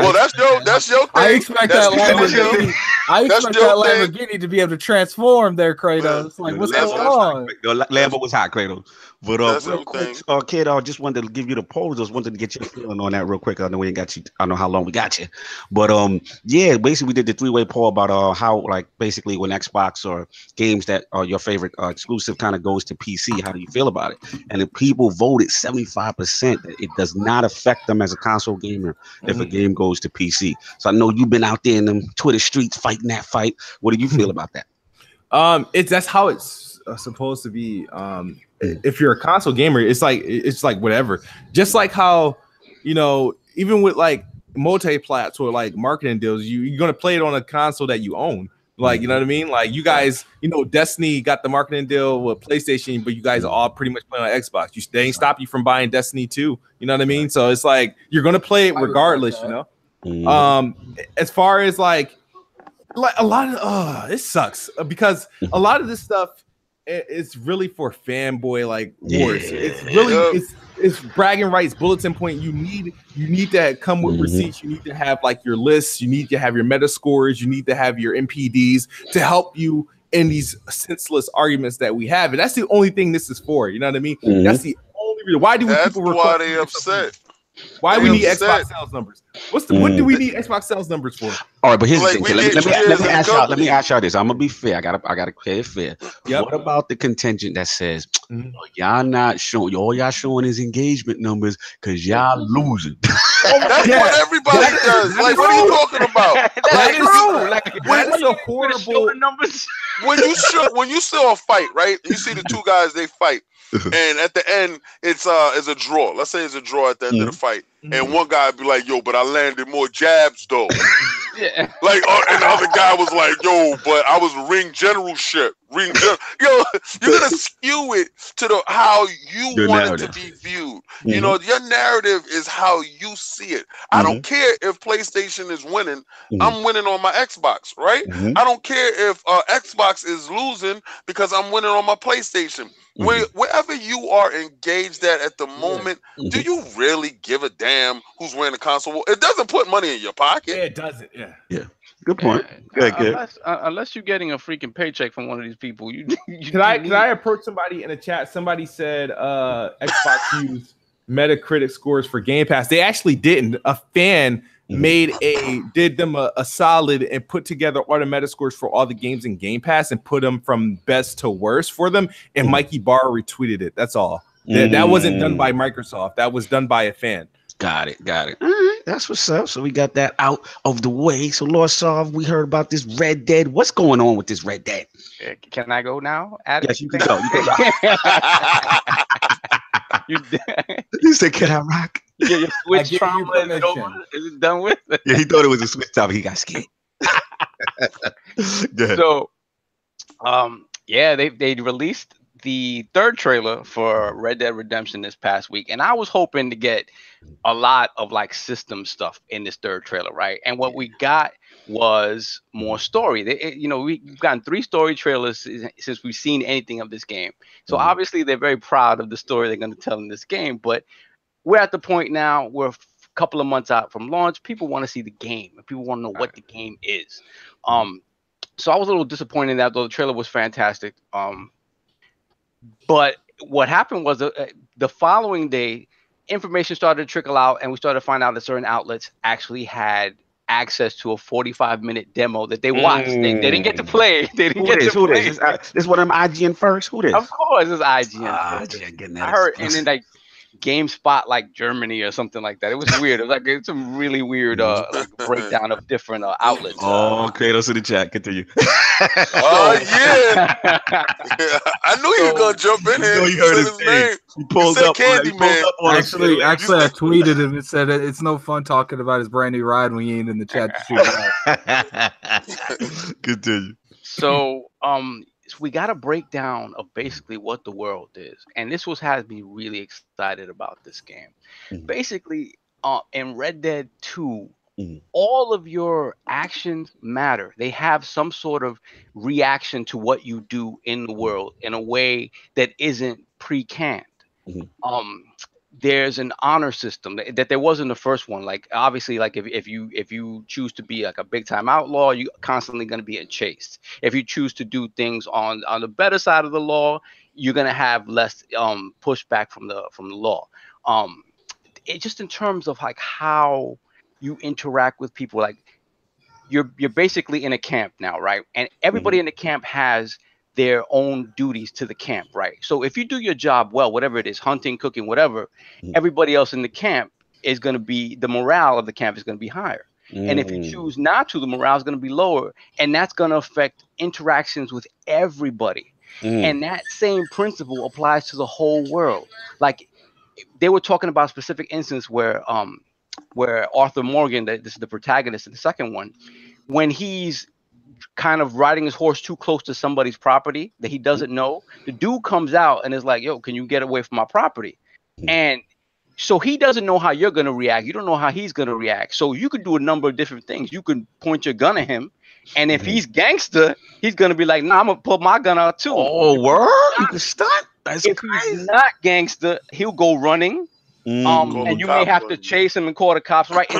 C: that's your thing.
B: I expect that Lamborghini. Lamborghini to be able to transform their Kratos. Like, what's going on?
A: Lambo was hot, Kratos. But real quick, kid, I just wanted to give you the polls. Just wanted to get your feeling on that real quick. I know we ain't got you. I don't know how long we got you, but basically we did the 3-way poll about how, like, basically when Xbox or games that are your favorite exclusive kind of goes to PC, how do you feel about it? And the people voted 75% that it does not affect them as a console gamer if a game goes to PC. So I know you've been out there in them Twitter streets fighting that fight. What do you feel about that?
E: That's how it's supposed to be. If you're a console gamer, it's like whatever. Just like how, even with like multi-plats or like marketing deals, you're gonna play it on a console that you own. Like, you know what I mean? Like, you guys, Destiny got the marketing deal with PlayStation, but you guys all pretty much play on Xbox. They ain't stop you from buying Destiny 2. You know what I mean? So it's like you're gonna play it regardless, As far as like a lot of it sucks because a lot of this stuff, it's really for fanboy like wars. It's really it's bragging rights, bulletin point. You need to come with receipts. You need to have like your lists. You need to have your meta scores. You need to have your MPDs to help you in these senseless arguments that we have. And that's the only thing this is for. You know what I mean? That's the only reason. Why do people?
C: That's why they upset.
E: Why we need
C: upset.
E: Xbox sales numbers? What do we need Xbox sales numbers for?
A: All right, but here's
C: Like,
A: the thing.
C: we
A: Let
C: get
A: me ask y'all. Let me
C: company.
A: ask y'all this. I'm gonna be fair. I gotta play it fair.
E: Yep.
A: What about the contingent that says y'all not showing? All y'all showing is engagement numbers because y'all losing.
C: That's what everybody does. Like, what are you talking about?
E: That is
D: true. Like,
E: that is a
D: show
E: horrible.
D: the numbers.
C: When you saw a fight, right? You see the two guys, they fight, and at the end it's a draw. Let's say it's a draw at the end of the fight, and one guy be like, "Yo, but I landed more jabs though."
D: Yeah.
C: Like, and the other guy was like, "Yo, but I was ring generalship, ring general." Yo, you're gonna skew it to how you
A: Your
C: want
A: narrative.
C: it to be viewed. You know, your narrative is how you see it. I don't care if PlayStation is winning. I'm winning on my Xbox, right? I don't care if Xbox is losing because I'm winning on my PlayStation. Wherever you are engaged at the moment, do you really give a damn who's wearing the console? It doesn't put money in your pocket.
E: Yeah, it doesn't. Yeah.
A: Good point. Good.
D: Unless you're getting a freaking paycheck from one of these people, you
E: Can I approach somebody in the chat? Somebody said Xbox used Metacritic scores for Game Pass. They actually didn't. A fan did them a solid and put together all the meta scores for all the games in Game Pass and put them from best to worst for them. And Mikey Barr retweeted it. That's all. That wasn't done by Microsoft. That was done by a fan.
A: Got it. All right, that's what's up. So we got that out of the way. So LordSov, we heard about this Red Dead. What's going on with this Red Dead?
D: Can I go now?
A: Yes, you can go. You said, "Can I rock?"
D: Your Switch trauma is it over? Is it done with?
A: Yeah, he thought it was a Switch trauma. He got scared.
D: So, they released the third trailer for Red Dead Redemption this past week, and I was hoping to get a lot of like system stuff in this third trailer, right? And what we got was more story. We've gotten 3 story trailers since we've seen anything of this game. So obviously they're very proud of the story they're going to tell in this game, but we're at the point now we're a couple of months out from launch. People want to see the game and people want to know what the game is. So I was a little disappointed in that, though the trailer was fantastic. But what happened was the following day, information started to trickle out, and we started to find out that certain outlets actually had access to a 45-minute demo that they watched. They didn't get to play. They didn't get to play.
A: This one of them IGN first? Who this?
D: Of course, it's IGN.
A: I
D: heard, and then like GameSpot, like Germany or something like that. It was weird. It was like it's a really weird like breakdown of different outlets.
A: Kratos in the chat. Continue.
C: Yeah. I knew you were gonna jump in here.
A: You heard his name. He pulled up.
B: Candyman. Actually, I tweeted him and said it's no fun talking about his brand new ride when he ain't in the chat to shoot it.
A: Continue.
D: So, we got a breakdown of basically what the world is, and this has me really excited about this game. Basically, in Red Dead 2, all of your actions matter. They have some sort of reaction to what you do in the world in a way that isn't pre-canned. There's an honor system that there was in the first one. Like obviously, like if you choose to be like a big time outlaw, you're constantly going to be chased. If you choose to do things on the better side of the law, you're going to have less pushback from the law. It just in terms of like how you interact with people, like you're basically in a camp now, right? And everybody in the camp has their own duties to the camp, right? So if you do your job well, whatever it is, hunting, cooking, whatever, everybody else in the camp is going to be, the morale of the camp is going to be higher. And if you choose not to, the morale is going to be lower, and that's going to affect interactions with everybody. And that same principle applies to the whole world. Like they were talking about a specific instance where Arthur Morgan, this is the protagonist in the second one, when he's kind of riding his horse too close to somebody's property that he doesn't know, the dude comes out and is like, "Yo, can you get away from my property?" And so he doesn't know how you're going to react. You don't know how he's going to react. So you could do a number of different things. You can point your gun at him, and if he's gangster, he's going to be like, "Nah, I'm going to pull my gun out too."
A: Oh, word? You can stunt? That's
D: if
A: crazy.
D: he's not gangster, he'll go running And you may have to chase them and call the cops, right?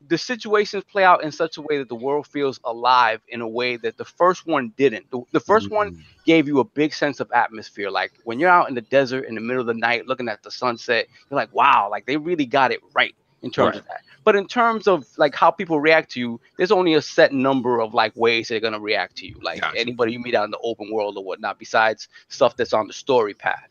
D: The situations play out in such a way that the world feels alive in a way that the first one didn't. The first one gave you a big sense of atmosphere. Like when you're out in the desert in the middle of the night looking at the sunset, you're like, wow, like they really got it right in terms of that. But in terms of like how people react to you, there's only a set number of like ways they're gonna react to you. Like anybody you meet out in the open world or whatnot, besides stuff that's on the story path.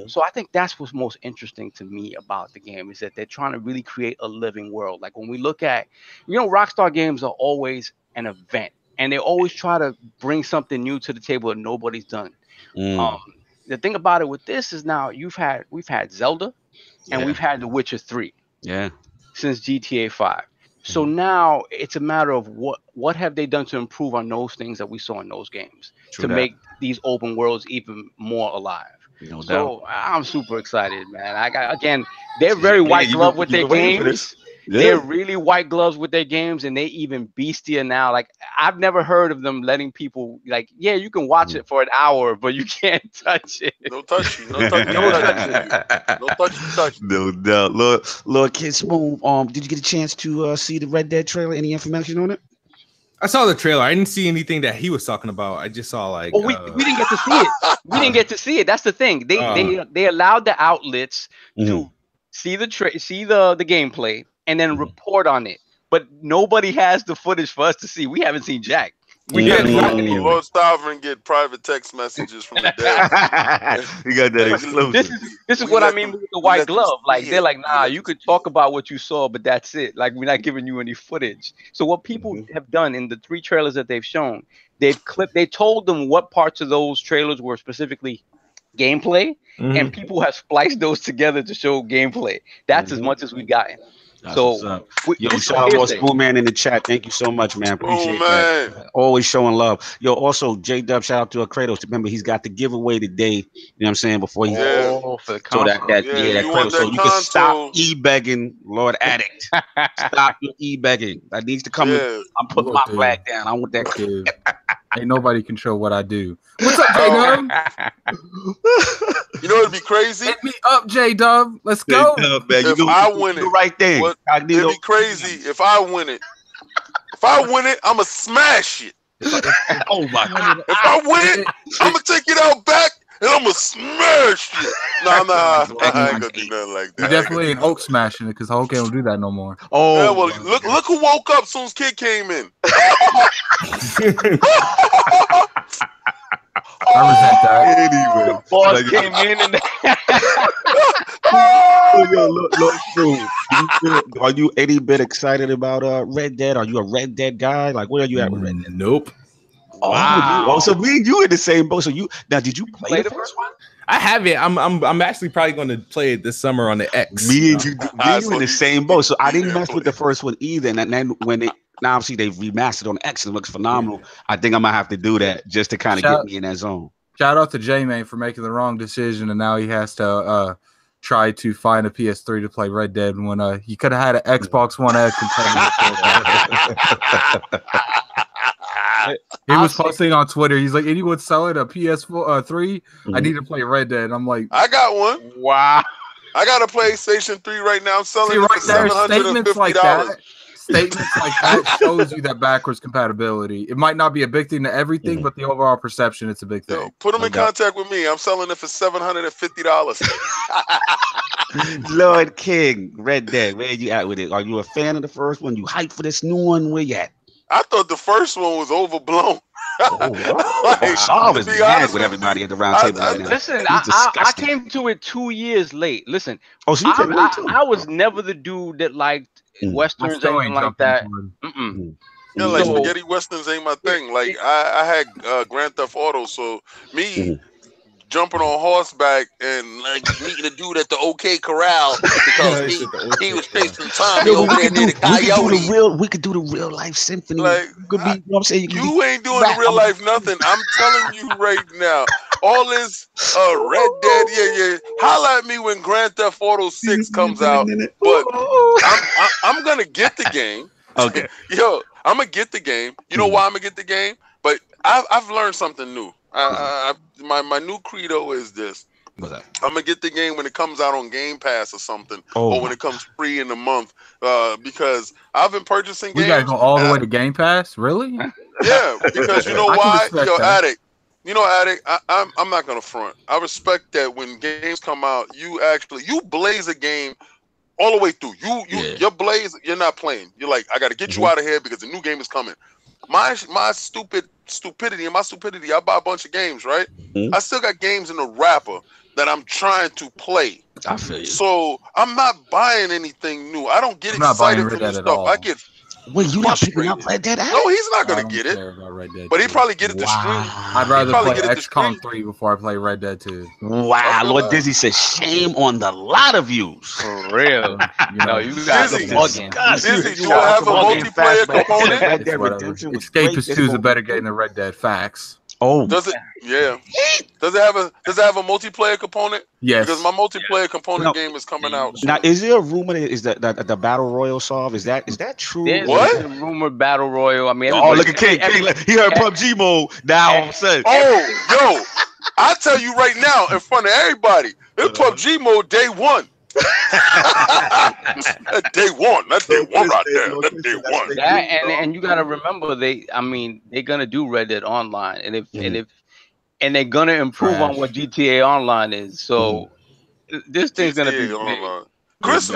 D: So I think that's what's most interesting to me about the game is that they're trying to really create a living world. Like when we look at, Rockstar games are always an event, and they always try to bring something new to the table that nobody's done. The thing about it with this is now we've had Zelda, and we've had The Witcher 3. Yeah. Since GTA 5. So now it's a matter of what have they done to improve on those things that we saw in those games to make these open worlds even more alive. So I'm super excited, man. They're very white glove with their games. They're really white gloves with their games, and they even beastier now. Like I've never heard of them letting people like, you can watch it for an hour, but you can't touch it.
C: No touching. No touching. No touching.
A: No doubt. Lord KidSmove, did you get a chance to see the Red Dead trailer? Any information on it?
E: I saw the trailer. I didn't see anything that he was talking about. I just saw like.
D: We didn't get to see it. We didn't get to see it. That's the thing. They allowed the outlets to see the gameplay and then report on it. But nobody has the footage for us to see. We haven't seen jack.
C: Lord Sovereign get private text messages from the dead.
A: You got that exclusive.
D: This is what I mean with the white glove. Like they're like, nah, you could talk about what you saw, but that's it. Like we're not giving you any footage. So what people have done in the 3 trailers that they've shown, they told them what parts of those trailers were specifically gameplay, and people have spliced those together to show gameplay. That's as much as we've gotten. So,
A: shout out Spoon Man in the chat. Thank you so much, man. Appreciate that. Always showing love. Also, J-Dub, shout out to Kratos. Remember, he's got the giveaway today. You know what I'm saying? Before he
D: for the console.
A: So that Kratos. So you can stop e-begging, Lord Addict. Stop your e-begging. That needs to come. I'm putting my flag down. I want that.
B: Ain't nobody control what I do. What's up, J-Dub?
C: You know it'd be crazy?
B: Hit me up, J-Dub. Let's go.
C: If I win it,
A: right there.
C: It'd be crazy if I win it. If I win it, I'ma smash it.
A: Oh my God.
C: If I win it, I'ma take it out back and I'ma smash it. Nah, I ain't gonna do nothing like that.
B: You definitely ain't Hulk smashing it because Hulk can't do that no more.
C: Oh, yeah, well, look who woke up as soon as Kid came in.
B: I resent that.
A: Anyway,
D: boss came in and
A: are you any bit excited about Red Dead? Are you a Red Dead guy? Like, where are you at with Red Dead?
E: Nope.
A: Wow. So me and you in the same boat. So did you play the first one?
E: I have it. I'm actually probably going to play it this summer on the X.
A: Me and you in the same boat. So I didn't mess with the first one either. And then when now obviously they've remastered on X and it looks phenomenal. I think I'm gonna have to do that just to kind of get me in that zone.
B: Shout out to J-Man for making the wrong decision, and now he has to try to find a PS3 to play Red Dead when he could have had an Xbox One X and played it. He was posting on Twitter. He's like, anyone selling a PS3? I need to play Red Dead. I'm like,
C: I got one.
D: Wow.
C: I got a PlayStation 3 right now. I'm selling it for
B: statements like
C: $750.
B: that. Statements like that shows you that backwards compatibility. It might not be a big thing to everything, but the overall perception, it's a big thing.
C: Yo, put them in contact with me. I'm selling it for $750.
A: Lord King, Red Dead, where you at with it? Are you a fan of the first one? You hyped for this new one? Where you at?
C: I thought the first one was overblown.
A: Saul is mad with everybody at the round table right now.
D: Listen, I came to it 2 years late. Listen,
A: so you came late too?
D: I was never the dude that liked westerns and like that.
C: Yeah, like spaghetti westerns ain't my thing. Like I had Grand Theft Auto, so me jumping on horseback and like meeting a dude at the OK Corral because he was facing Tommy over there near the Coyote.
A: We could do the real life symphony.
C: Like,
A: you know what I'm saying?
C: You ain't doing the real life nothing. I'm telling you right now. All this Red Dead, yeah. Holla at me when Grand Theft Auto 6 comes out. But I'm gonna get the game.
A: Okay.
C: Yo, I'm gonna get the game. You know why I'm gonna get the game? But I've learned something new. My new credo is this:
A: What's that?
C: I'm gonna get the game when it comes out on Game Pass or something,
A: Oh,
C: or when it comes free in the month. Because I've been purchasing games.
B: We gotta go all the way to Game Pass, really?
C: Yeah, because you know
B: I can
C: why?
B: respect
C: Yo,
B: that.
C: Addict. You know, Addict, I'm not gonna front. I respect that when games come out, you blaze a game all the way through. Your blaze, you're not playing. You're like, I gotta get you out of here because the new game is coming. My stupidity, I buy a bunch of games, right? I still got games in the wrapper that I'm trying to play.
A: I feel you.
C: So I'm not buying anything new. I don't get
B: I'm not buying
C: excited for
B: Red
C: new
B: Dead at
C: stuff.
B: all.
C: I get
A: Wait, you not picking up
C: frustrated.
A: Red Dead?
C: No, he's not
B: I
C: gonna
B: don't
C: get it.
B: care about Red Dead
C: But he
B: 2.
C: probably get it to stream.
B: I'd rather
C: probably
B: play
C: get it to
B: XCOM
C: stream.
B: 3 before I play Red Dead 2.
A: Wow, Lord Dizzy says shame on the lot of you.
D: For real.
B: You know,
D: No, you guys are
C: Dizzy.
D: bugging.
C: Dizzy, do I have a multiplayer component?
A: Red Dead
B: it's whatever.
A: Redemption was
B: Escapist
A: great.
B: 2 is a better game than Red Dead. Facts.
A: Oh,
C: Does it? Yeah. Does it have a multiplayer component?
B: Yes.
C: Because my multiplayer component game is coming out.
A: now
C: soon.
A: is there a rumor that the battle royal solve? Is that true?
D: There's
C: What?
D: a rumored battle royal. I mean,
A: Oh, look
D: everybody-
A: at King. He heard PUBG mode. Now all of a sudden.
C: Oh, yo, I tell you right now in front of everybody, it's PUBG mode day one. That's day one. That's day one right there. That's day one.
D: That and you gotta remember they're gonna do Red Dead Online, and they're gonna improve on what GTA Online is. So this thing's gonna be
C: GTA
D: big.
C: Online. Chris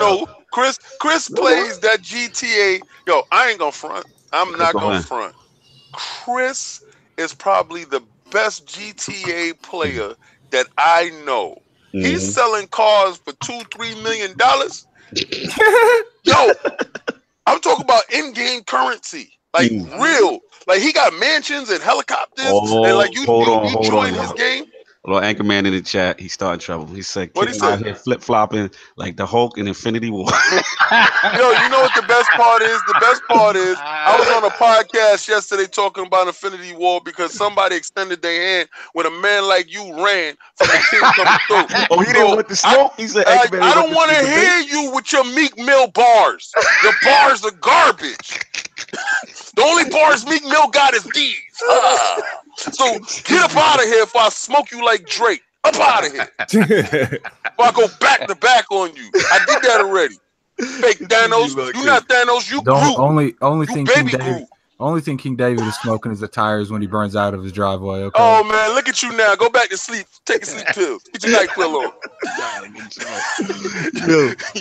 C: plays that GTA. Yo, I ain't gonna front. I'm not gonna front. Chris is probably the best GTA player that I know. He's selling cars for $2-3 million. Yo, I'm talking about in-game currency, like real. Like he got mansions and helicopters, and like you join his game.
A: Little Anchorman in the chat, he's starting trouble. He said,
C: What he
A: "Kid out
C: said?
A: here flip flopping like the Hulk in Infinity War."
C: Yo, you know what the best part is? The best part is I was on a podcast yesterday talking about Infinity War because somebody extended their hand when a man like you ran from the king coming through.
A: Oh, he didn't want the smoke. He said,
C: I don't want to hear you with your Meek Mill bars. Your bars are garbage. The only bars Meek Mill got is these. So get up out of here if I smoke you like Drake. Up out of here. If I go back to back on you. I did that already. Fake Thanos. You not Thanos. You Groot.
B: Only thing King David is smoking is the tires when he burns out of his driveway. Okay.
C: Oh man, look at you now. Go back to sleep. Take a sleep pill. Get your night pill on.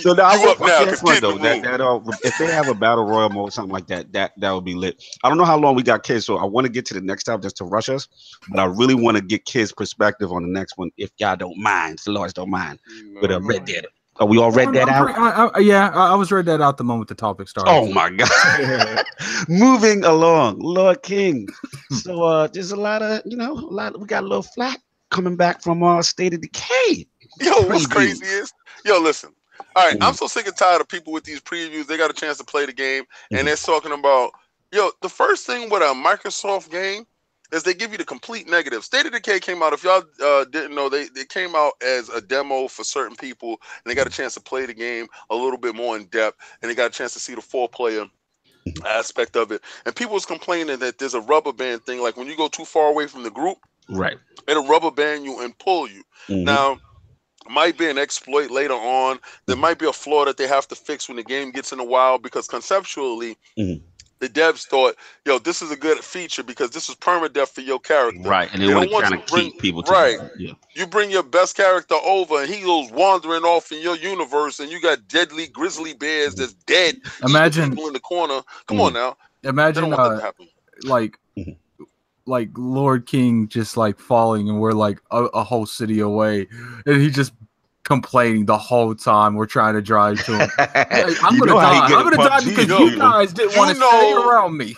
A: So now
C: You up now,
A: guess what, though?
C: continue.
A: If they have a battle royal mode, something like that, that would be lit. I don't know how long we got, kids. So I want to get to the next topic just to rush us, but I really want to get kids' perspective on the next one, if y'all don't mind. The Lords don't mind. With a Red Dead. Are we all read that out?
B: I was read that out the moment the topic started.
A: Oh my god! Moving along, Lord King. So there's a lot of we got a little flack coming back from State of Decay.
C: Yo, what's crazy is, listen. All right, I'm so sick and tired of people with these previews. They got a chance to play the game, and they're talking about, the first thing with a Microsoft game is they give you the complete negative. State of Decay came out, if y'all didn't know, they came out as a demo for certain people, and they got a chance to play the game a little bit more in depth, and they got a chance to see the 4-player aspect of it. And people was complaining that there's a rubber band thing, like when you go too far away from the group,
A: right,
C: it'll rubber band you and pull you. Now, might be an exploit later on. There might be a flaw that they have to fix when the game gets in the wild, because conceptually, the devs thought, this is a good feature because this is permadeath for your character.
A: Right, and they want to kind of keep people together. Yeah.
C: You bring your best character over, and he goes wandering off in your universe, and you got deadly grizzly bears that's dead.
B: Imagine
C: people in the corner. Come on now.
B: Imagine like Lord King just like falling, and we're like a whole city away, and he just complaining the whole time we're trying to drive to him. I'm gonna die because you guys didn't want to stay around me.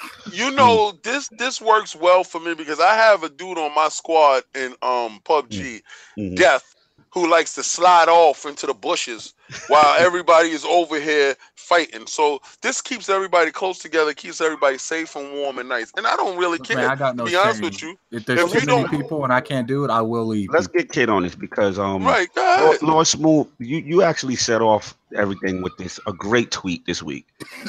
C: This works well for me because I have a dude on my squad in PUBG, Death, who likes to slide off into the bushes while everybody is over here fighting. So this keeps everybody close together, keeps everybody safe and warm and nice. And I don't really care.
B: Man, I got no
C: to be honest
B: shame.
C: with you,
B: if there's too many people and I can't do it, I will leave.
A: Let's get Kid on this because
C: right,
A: Lord Smooth, you actually set off everything with a great tweet this week.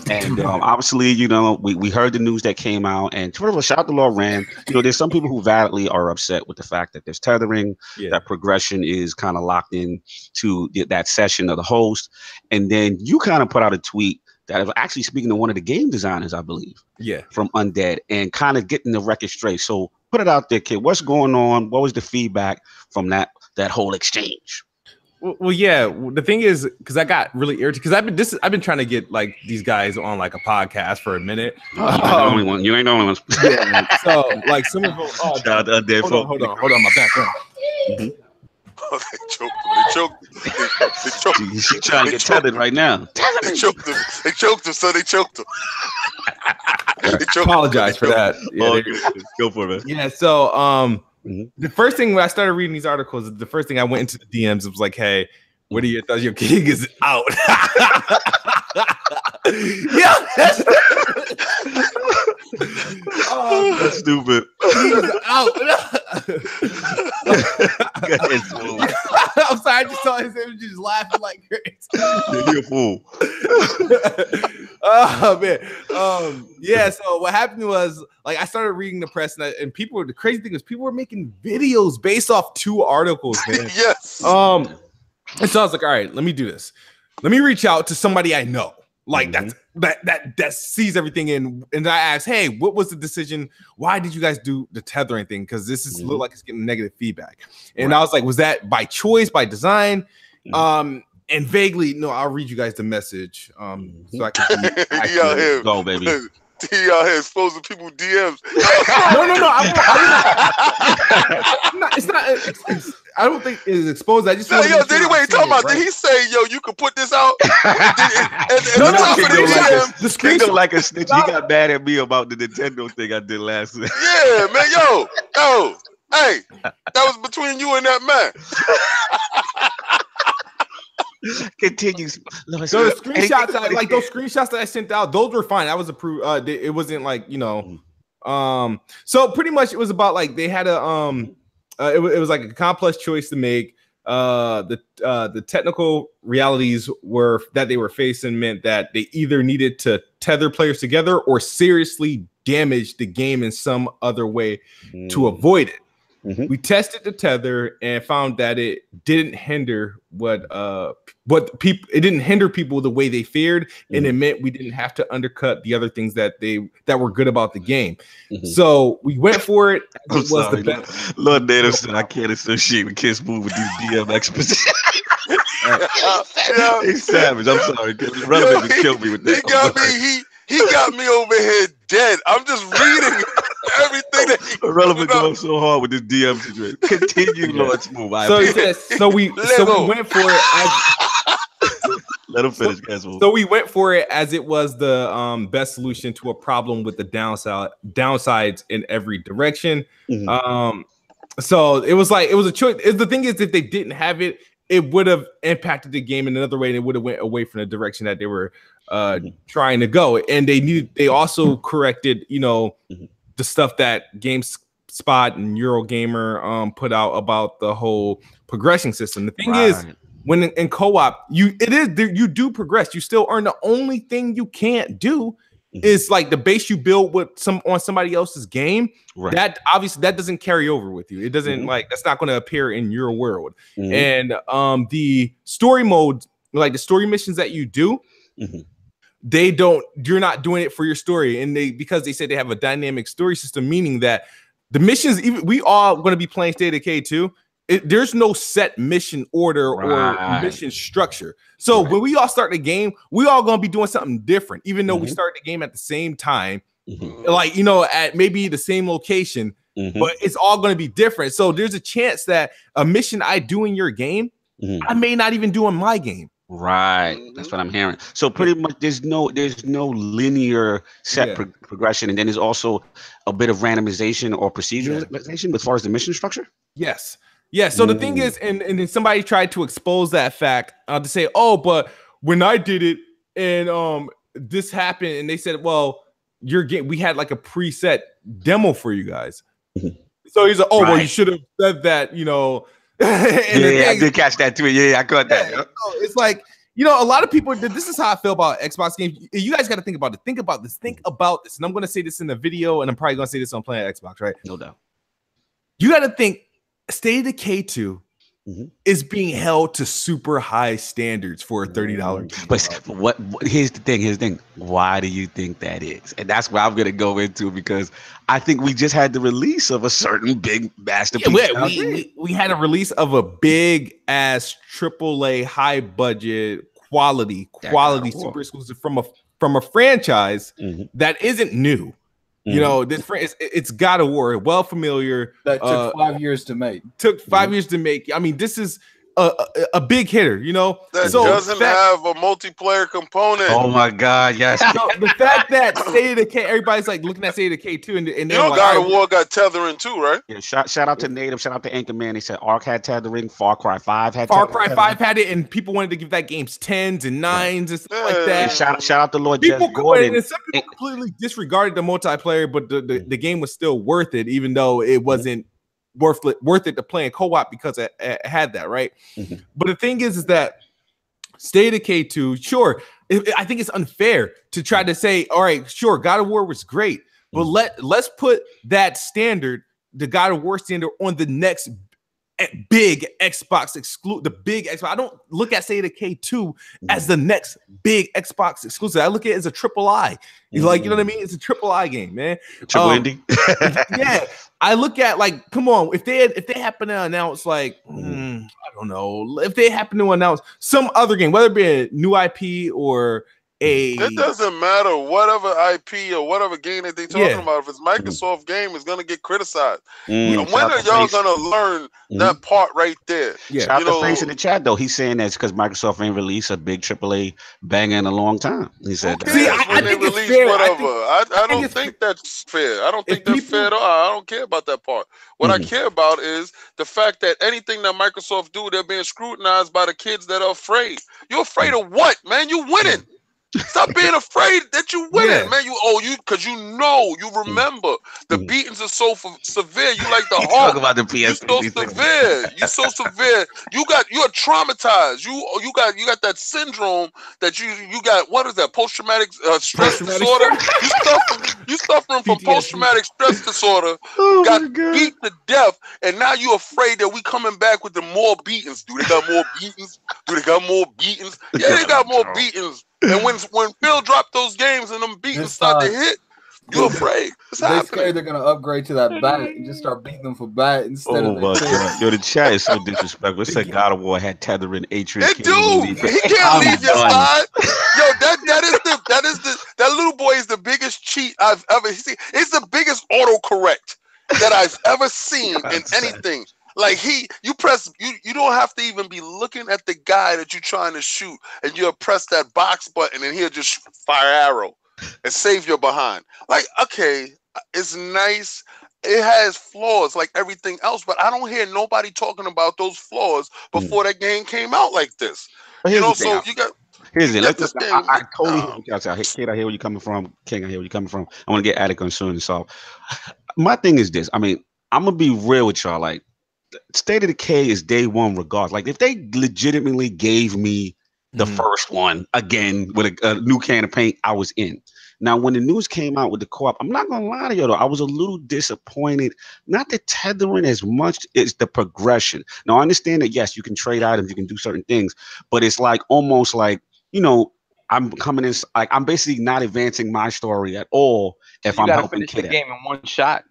A: And obviously, you know, we heard the news that came out, and first of all, shout out to Lord Rand. You know, there's some people who validly are upset with the fact that there's tethering, that progression is kind of locked in to that session of the host. And then you kind of put out a tweet that was actually speaking to one of the game designers, I believe, from Undead, and kind of getting the record straight. So put it out there, Kid. What's going on? What was the feedback from that whole exchange?
E: Well, yeah. The thing is, because I got really irritated because I've been trying to get like these guys on like a podcast for a minute.
A: You ain't the only one. You ain't the only one.
E: Yeah, so like some of them. Oh,
A: shout out to Undead.
E: Hold on, my background.
C: Oh, they choked him.
A: She's trying to get tethered right now.
C: They choked him. So they choked him.
E: Apologize for that.
A: Yeah, go for it, man.
E: Yeah. So the first thing when I started reading these articles, the first thing I went into the DMs, it was like, "Hey, what are your thoughts? Your king is out." Yeah,
A: that's stupid.
E: He's out. I'm sorry, I just saw his images laughing like crazy.
A: You're a fool.
E: Oh man. Yeah, so what happened was like I started reading the press and people, the crazy thing is people were making videos based off 2 articles, man.
C: Yes.
E: And so I was like, all right, let me do this. Let me reach out to somebody I know. Like that sees everything in, and I asked, hey, what was the decision? Why did you guys do the tethering thing? Because this is look like it's getting negative feedback. And I was like, was that by choice, by design? And vaguely, no, I'll read you guys the message. So I can
A: go, baby.
C: He out here exposing people DMs.
E: No. I'm not. It's not. I don't think it's exposed. I just.
C: No, yo, did he wait? Talking about? Did he say, "Yo, you could put this out"?
A: No. The screen like a snitch. He got mad at me about the Nintendo thing I did last week.
C: Yeah, man. Yo, hey, that was between you and that man.
A: Continues.
E: So the screenshots, like those screenshots that I sent out, those were fine. I was approved. It wasn't like, you know, so pretty much it was about like they had a it was like a complex choice to make. The technical realities that they were facing meant that they either needed to tether players together or seriously damage the game in some other way to avoid it. We tested the tether and found that it didn't hinder people. It didn't hinder people the way they feared, and it meant we didn't have to undercut the other things that were good about the game. So we went for it.
A: I'm sorry, Lord Nader said I can't associate with KidSmove with these DM expositions. He's savage. I'm sorry. Relevant killed me with that.
C: He got me over here dead. I'm just reading everything that he
A: Relevant going so hard with this DM situation. Continue, Lord Smooth.
E: So we went for it.
A: Let him finish, guys.
E: So we went for it as it was the best solution to a problem with the downsides in every direction. So it was a choice. The thing is, if they didn't have it, it would have impacted the game in another way, and it would have went away from the direction that they were trying to go. And they also corrected, you know, the stuff that GameSpot and Eurogamer put out about the whole progression system. The thing is, when in co-op, you do progress. You still earn. The only thing you can't do is like the base you build on somebody else's game. That obviously that doesn't carry over with you. It doesn't like that's not going to appear in your world. And the story mode, like the story missions that you do, you're not doing it for your story. And because they said they have a dynamic story system, meaning that the missions, even we are going to be playing State of Decay too. There's no set mission order or mission structure. So when we all start the game, we all going to be doing something different, even though we start the game at the same time, like, you know, at maybe the same location, but it's all going to be different. So there's a chance that a mission I do in your game, I may not even do in my game.
A: Right, that's what I'm hearing. So pretty much, there's no linear set progression, and then there's also a bit of randomization or proceduralization as far as the mission structure.
E: Yes. Yeah. So the thing is, and then somebody tried to expose that fact to say, oh, but when I did it, and this happened, and they said, well, your game, we had like a preset demo for you guys. So he's like, oh, well, you should have said that, you know.
A: Yeah, I did catch that too. Yeah, I caught that.
E: So it's like, you know, a lot of people, this is how I feel about Xbox games. You guys got to think about it. Think about this. Think about this. And I'm going to say this in the video, and I'm probably going to say this on Playing Xbox, right?
A: No doubt.
E: You got to think State of Decay 2 is being held to super high standards for a $30 game.
A: But what here's the thing. Why do you think that is? And that's what I'm gonna go into, because I think we just had the release of a certain big masterpiece.
E: Yeah, we had a release of a big ass AAA high budget quality super exclusive from a franchise that isn't new. You know, this it's God of War, well familiar.
B: That took 5 years to make.
E: Took 5 years to make. I mean, this is a big hitter, you know.
C: That doesn't have a multiplayer component.
A: Oh my God, yes.
E: So the fact that State of Decay, everybody's like looking at State of Decay 2, and
C: you know, like, God of War got tethering too, right?
A: Yeah, shout out to Native, shout out to Anchorman. They said Ark had tethering, Far Cry 5 had
E: Far Cry 5 had it, and people wanted to give that games 10s and 9s and stuff like that.
A: And shout out to Lord Jeff Gordon.
E: And some people completely disregarded the multiplayer, but the game was still worth it, even though it wasn't worth it to play in co-op because it had that, right? But the thing is that State of Decay 2, sure, I think it's unfair to try to say, all right, sure, God of War was great, but let's put that standard, the God of War standard, on the next big Xbox exclusive, the big Xbox. I don't look at State of Decay 2 as the next big Xbox exclusive. I look at it as a triple I. Like, you know what I mean? It's a triple I game, man.
A: Triple indie.
E: Yeah. I look at, like, come on, if they happen to announce, like, I don't know, if they happen to announce some other game, whether it be a new IP or
C: it doesn't matter, whatever IP or whatever game that they're talking about. If it's Microsoft game, it's gonna get criticized. When are y'all gonna learn that part right there?
A: Yeah, shout out to Face in the chat though. He's saying that's because Microsoft ain't released a big AAA banger in a long time. He said,
E: "See, I think it's fair.
C: I don't think that's fair. I don't think that's fair at all. I don't care about that part. What I care about is the fact that anything that Microsoft do, they're being scrutinized by the kids that are afraid. You're afraid of what, man? You winning. Stop being afraid that you winning, man. Because you remember the beatings are so severe. You like the Hulk.
A: Talk about the PS.
C: You're so severe. You're so severe. You're traumatized. You got that syndrome that you got. What is that? Post-traumatic stress disorder. You suffering from post-traumatic stress disorder. Got beat to death, and now you're afraid that we coming back with the more beatings. Do they got more beatings? Yeah, they got more beatings. And when Phil dropped those games and them beatings start to hit, you're afraid.
B: They're scared they're gonna upgrade to that bat and just start beating them for bat instead of
A: God. Yo, the chat is so disrespectful. It said God of War had tethering Atrius.
C: He can't leave your side. Yo, that little boy is the biggest cheat I've ever seen. It's the biggest autocorrect that I've ever seen in anything. Like you don't have to even be looking at the guy that you're trying to shoot, and you'll press that box button and he'll just fire arrow and save your behind. Like, okay, it's nice. It has flaws like everything else, but I don't hear nobody talking about those flaws before that game came out like this. You know, so you got.
A: Here's it. I totally hear what you Kid, I hear where you're coming from. King, I hear where you're coming from. I want to get Attic concerned and solve. My thing is this. I mean, I'm gonna be real with y'all. Like, State of Decay is day one regardless. Like, if they legitimately gave me the first one again with a new can of paint, I was in. Now, when the news came out with the co-op, I'm not gonna lie to you though, I was a little disappointed. Not the tethering as much as the progression. Now, I understand that yes, you can trade items, you can do certain things, but it's like almost like, you know, I'm coming in, like I'm basically not advancing my story at all if I'm helping
D: finish the game in one shot.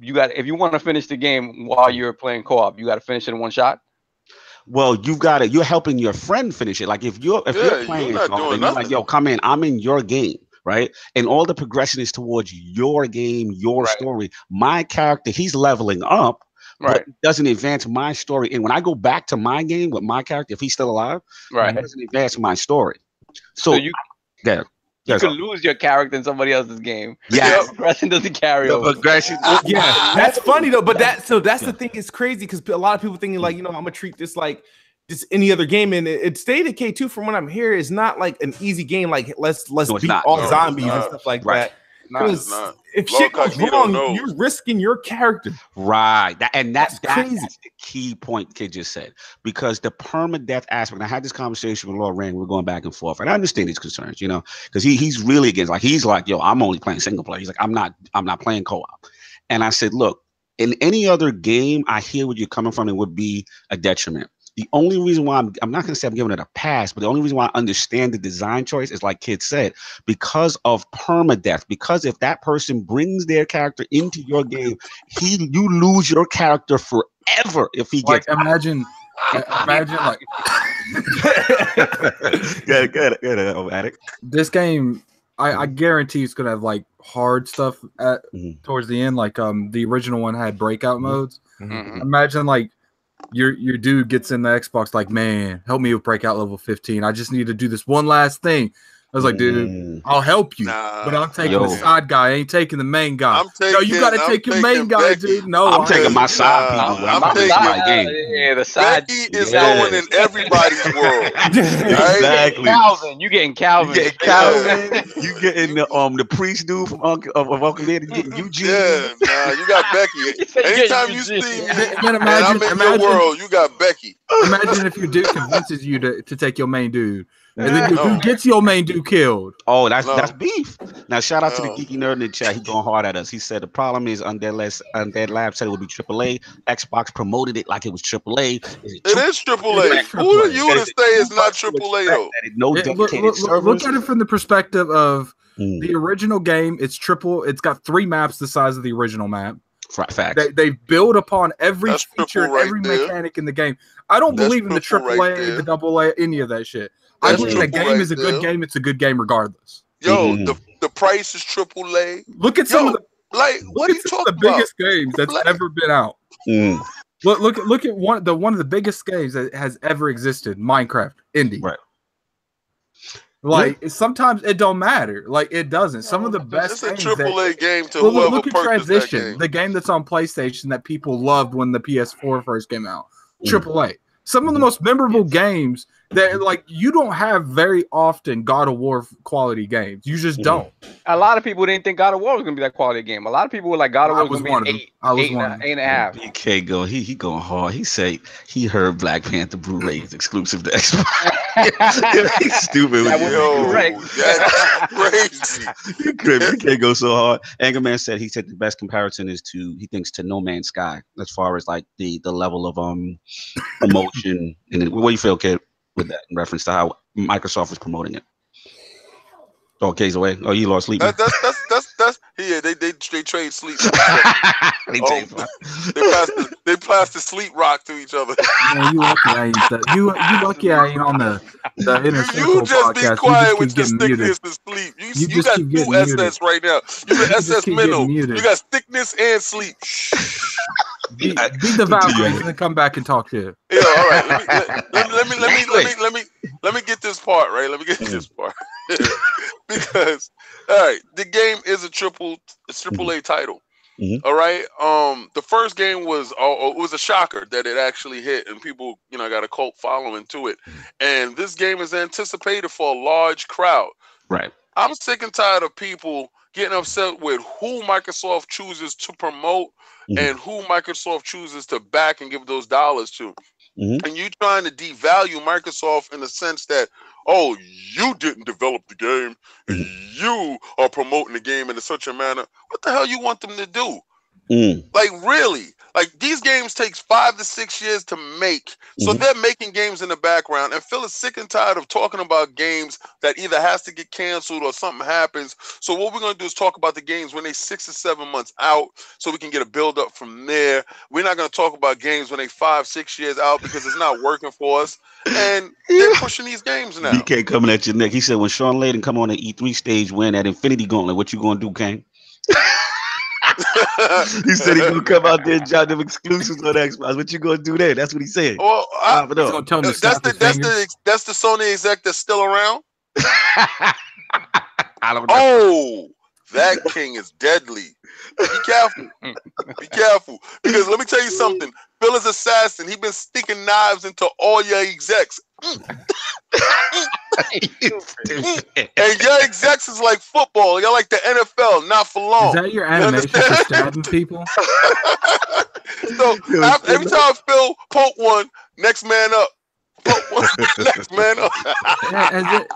D: If you want to finish the game while you're playing co-op, you got to finish it in one shot.
A: Well, you're helping your friend finish it. Like if you're playing and you're like, yo, come in, I'm in your game, right? And all the progression is towards your game, your story. My character, he's leveling up, but it doesn't advance my story. And when I go back to my game with my character, if he's still alive, it doesn't advance my story. So you
D: could lose your character in somebody else's game.
A: Yeah,
D: the progression doesn't carry over.
A: Progression,
E: that's funny though. But that's the thing. It's crazy because a lot of people thinking like, you know, I'm gonna treat this like just any other game. And it State of Decay 2, from what I'm hearing, is not like an easy game. Like let's beat all zombies and stuff like that. Because if shit goes wrong, you're risking your character.
A: Right. That's the key point Kid just said. Because the permadeath aspect, and I had this conversation with Lord Rand, we're going back and forth, and I understand his concerns, you know, because he's really against, like, he's like, yo, I'm only playing single player. He's like, I'm not playing co-op. And I said, look, in any other game, I hear where you're coming from, it would be a detriment. The only reason why I'm not going to say I'm giving it a pass, but the only reason why I understand the design choice is, like Kid said, because of permadeath. Because if that person brings their character into your game, you lose your character forever if he gets.
B: Like imagine like
A: Addict.
B: This game, I guarantee it's gonna have like hard stuff towards the end. Like the original one had breakout modes. Imagine like your dude gets in the Xbox like, man, help me with breakout level 15. I just need to do this one last thing. I was like, dude, I'll help you, but I'm taking the side guy. I ain't taking the main guy. You got to take your main guy, dude. No,
A: I'm taking my side people. I'm taking my game.
D: Yeah, the side.
C: Becky is going in everybody's world.
A: Exactly.
D: Calvin, you getting Calvin?
A: You getting the priest dude from Uncle Dad. You getting Eugene.
C: Yeah, you got Becky. Anytime you see me, and I'm in your world, you got Becky.
B: Imagine if your dude convinces you to take your main dude. And then your dude gets your main dude killed.
A: Oh, that's beef. Now, shout out to the geeky nerd in the chat. He going hard at us. He said the problem is Undead Lab said it would be AAA. Xbox promoted it like it was AAA.
C: It is AAA. Who are you to say it's not AAA though?
A: No dedicated servers.
B: Look at it from the perspective of the original game. It's triple. It's got 3 maps the size of the original map.
A: Facts.
B: They build upon every feature and every mechanic in the game. I don't believe in the AAA, the AA, any of that shit. I believe the game is a good game. It's a good game regardless.
C: Yo, the price is AAA.
B: Look at some of the
C: what are you talking about?
B: The biggest games that's ever been out. Look at one of the biggest games that has ever existed. Minecraft, indie.
A: Right.
B: Like sometimes it don't matter. Like it doesn't. Some of the best.
C: It's a AAA game to whoever
B: look at
C: purchased
B: Transition,
C: that game.
B: the game that's on PlayStation that people loved when the PS4 first came out. AAA. Some of the most memorable games that like you don't have very often God of War quality games. You just don't.
D: A lot of people didn't think God of War was gonna be that quality game. A lot of people were like God of War was gonna be an 8 and a half.
A: BK go. He going hard. He say he heard Black Panther Blu-ray is exclusive to Xbox. He's stupid.
C: That's crazy.
A: BK go so hard. Angerman said the best comparison is he thinks to No Man's Sky as far as like the level of emotion. And what do you feel, Kid, with that in reference to how Microsoft is promoting it? Oh, K's away. Oh, you lost sleep.
C: They trade sleep. They pass the sleep rock to each other.
B: Man, you lucky I ain't on the inner circle
C: You just
B: podcast.
C: be quiet
B: with
C: your thickness and sleep. You got 2 SS right now. You got SS mental. You got thickness and sleep.
B: Beat the Valkyries and then come back and talk shit.
C: Yeah, all right. Let me get this part right. Let me get this part because all right, the game is a AAA title. All right. The first game was it was a shocker that it actually hit, and people got a cult following to it. And this game is anticipated for a large crowd.
A: Right.
C: I'm sick and tired of people getting upset with who Microsoft chooses to promote and who Microsoft chooses to back and give those dollars to. And you trying to devalue Microsoft in the sense that, oh, you didn't develop the game and you are promoting the game in such a manner. What the hell you want them to do? Like, really? Like, these games takes 5 to 6 years to make. So they're making games in the background. And Phil is sick and tired of talking about games that either has to get canceled or something happens. So what we're going to do is talk about the games when they're 6 or 7 months out so we can get a build up from there. We're not going to talk about games when they're 5, 6 years out because it's not working for us. And they're pushing these games now.
A: BK coming at your neck. He said when Sean Layden come on the E3 stage, win that Infinity Gauntlet, what you going to do, Kane? He said he's gonna come out there and drop them exclusives on Xbox. What you gonna do there? That's what he said.
C: Well,
B: that's
C: the Sony exec that's still around.
A: I don't know.
C: Oh, That king is deadly. Be careful. Be careful. Because let me tell you something. Phil is assassin. He been sticking knives into all your execs. And your execs is like football. You're like the NFL, not for long.
B: Is that your animation for stabbing people?
C: So every time Phil poke one, next man up. Poke one, next man up.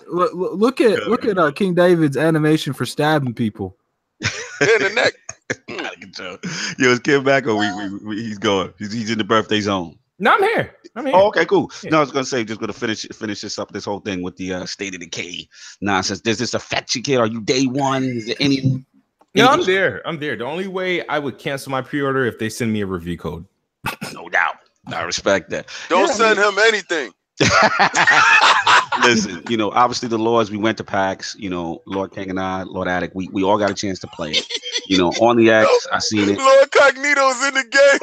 B: Look at King David's animation for stabbing people.
C: In the neck.
A: Out of control. Yo, is Kim back or he's going? He's in the birthday zone.
E: No, I'm here.
A: Oh, okay, cool.
E: Yeah.
A: No, I was gonna say, just gonna finish this whole thing with the State of Decay nonsense. Does this affect you, kid? Are you day one? Is there any?
E: No, I'm there. The only way I would cancel my pre-order if they send me a review code.
A: No doubt. I respect that.
C: Don't send him anything.
A: Listen, obviously the Lords, we went to PAX, Lord King and I, Lord Addict, we all got a chance to play it. On the X, I seen it.
C: Lord Cognito's in the game.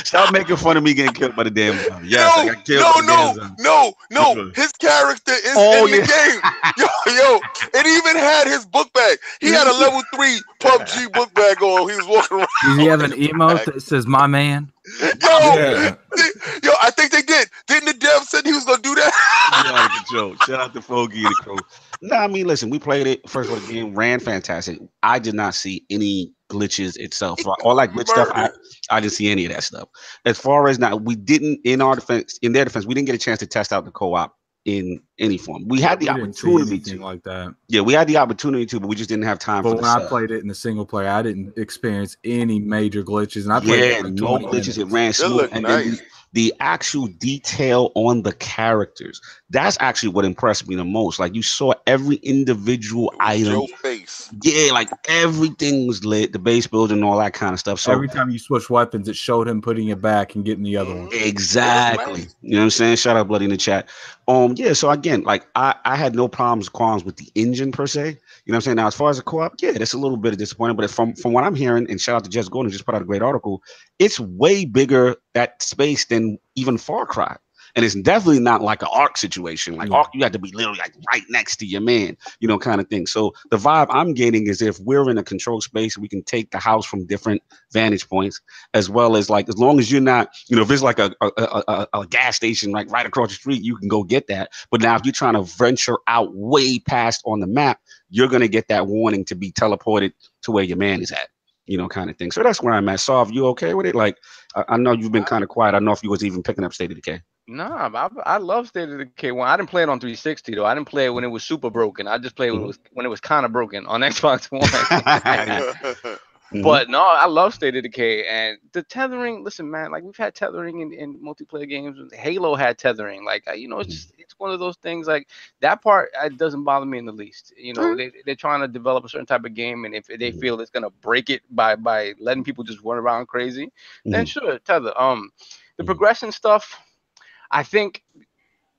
A: Stop making fun of me getting killed by the damn zombie. Yes, I got killed by the damn zombie.
C: No. His character is in the game. Yo, it even had his book bag. He had a level 3 PUBG book bag on. He was walking around.
B: Does he have an emote that says "My man"?
C: Yo, I think they did. Didn't the dev said he was gonna do that?
A: Out of control. Shout out to Foggy and the crew. No, I mean, listen, we played it. First of all, the game ran fantastic. I did not see any glitches itself. All that glitch stuff, I didn't see any of that stuff. As far as now, we didn't, in their defense, we didn't get a chance to test out the co-op in any form. We had the opportunity to
B: like that.
A: Yeah, we had the opportunity to, but we just didn't have time.
B: But when I played it in the single player, I didn't experience any major glitches, and I played it like
A: no glitches. It ran smooth, and then the actual detail on the characters. That's actually what impressed me the most. Like, you saw every individual item.
C: Your face.
A: Yeah, like everything was lit, the base build and all that kind of stuff. So
B: every time you switch weapons, it showed him putting it back and getting the other one.
A: Exactly. You know what I'm saying? Shout out Bloody in the chat. Yeah, so again, like I had no qualms with the engine per se. You know what I'm saying? Now, as far as the co-op, yeah, that's a little bit of disappointing. But from what I'm hearing, and shout out to Jess Gordon, who just put out a great article, it's way bigger, that space, than even Far Cry. And it's definitely not like an Ark situation. Like Ark, you have to be literally like right next to your man, kind of thing. So the vibe I'm getting is if we're in a controlled space, we can take the house from different vantage points, as well as like, as long as you're not, if it's like a gas station like right across the street, you can go get that. But now if you're trying to venture out way past on the map, you're going to get that warning to be teleported to where your man is at. Kind of thing. So that's where I'm at. Sav, you okay with it? Like, I know you've been kind of quiet. I don't know if you was even picking up State of Decay.
D: Nah, I love State of Decay. Well, I didn't play it on 360 though. I didn't play it when it was super broken. I just played when it was kind of broken on Xbox One. But no, I love State of Decay, and the tethering. Listen, man, like we've had tethering in multiplayer games. Halo had tethering. Like it's one of those things. Like that part, it doesn't bother me in the least. They're trying to develop a certain type of game, and if they feel it's gonna break it by letting people just run around crazy, then sure, tether. The progression stuff. I think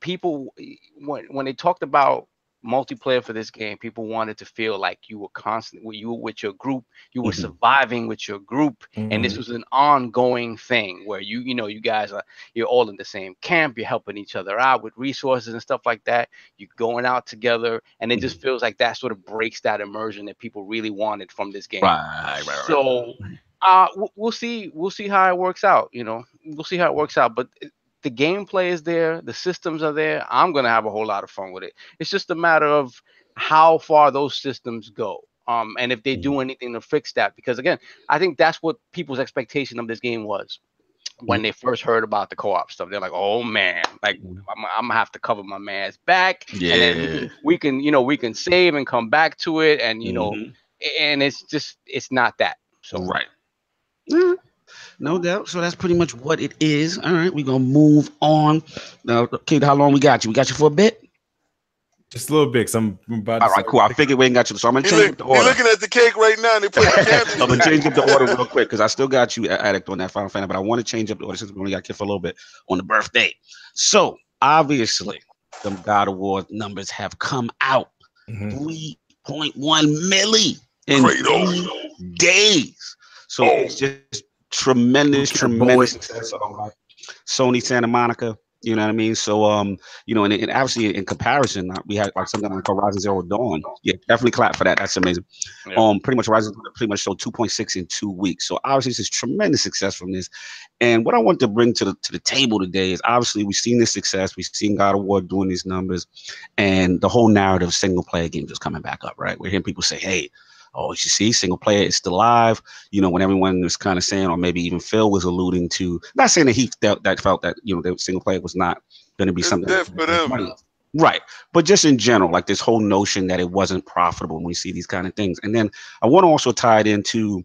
D: people, when they talked about multiplayer for this game, people wanted to feel like you were constantly, you were with your group, you were surviving with your group, and this was an ongoing thing where you guys you're all in the same camp, you're helping each other out with resources and stuff like that. You're going out together, and it just feels like that sort of breaks that immersion that people really wanted from this game.
A: Right.
D: So we'll see how it works out. We'll see how it works out, but the gameplay is there, the systems are there. I'm gonna have a whole lot of fun with it. It's just a matter of how far those systems go, and if they do anything to fix that. Because again, I think that's what people's expectation of this game was when they first heard about the co-op stuff. They're like, "Oh man, like I'm gonna have to cover my man's back, and then we can save and come back to it, and and it's not that." So
A: right. No doubt. So that's pretty much what it is. All right, we're gonna move on. Now, Kid, how long we got you? We got you for a bit?
E: Just a little bit. I'm about to.
A: All right, cool. I figured we ain't got you. So I'm gonna change up the order.
C: You're looking at the cake right now, and they put the
A: I'm gonna change up the order real quick because I still got you Addict on that Final Fantasy, but I want to change up the order since we only got Kid for a little bit on the birthday. So obviously, them God of War numbers have come out. 3.1 milli in 3 days. So it's just tremendous success. Sony Santa Monica, You know what I mean? So, you know, and obviously in comparison, we had like something like Horizon Zero Dawn. Yeah, definitely clap for that. That's amazing. Yeah. Pretty much Horizon pretty much showed 2.6 in 2 weeks. So obviously this is tremendous success from this. And what I want to bring to the table today is obviously we've seen this success. We've seen God of War doing these numbers, and the whole narrative of single player games is coming back up, right? We're hearing people say, hey, oh, you see, single player is still alive. You know, when everyone was kind of saying, or maybe even Phil was alluding to, not saying that he felt that, you know, the single player was not going to be something. Right. But just in general, like this whole notion that it wasn't profitable when we see these kind of things. And then I want to also tie it into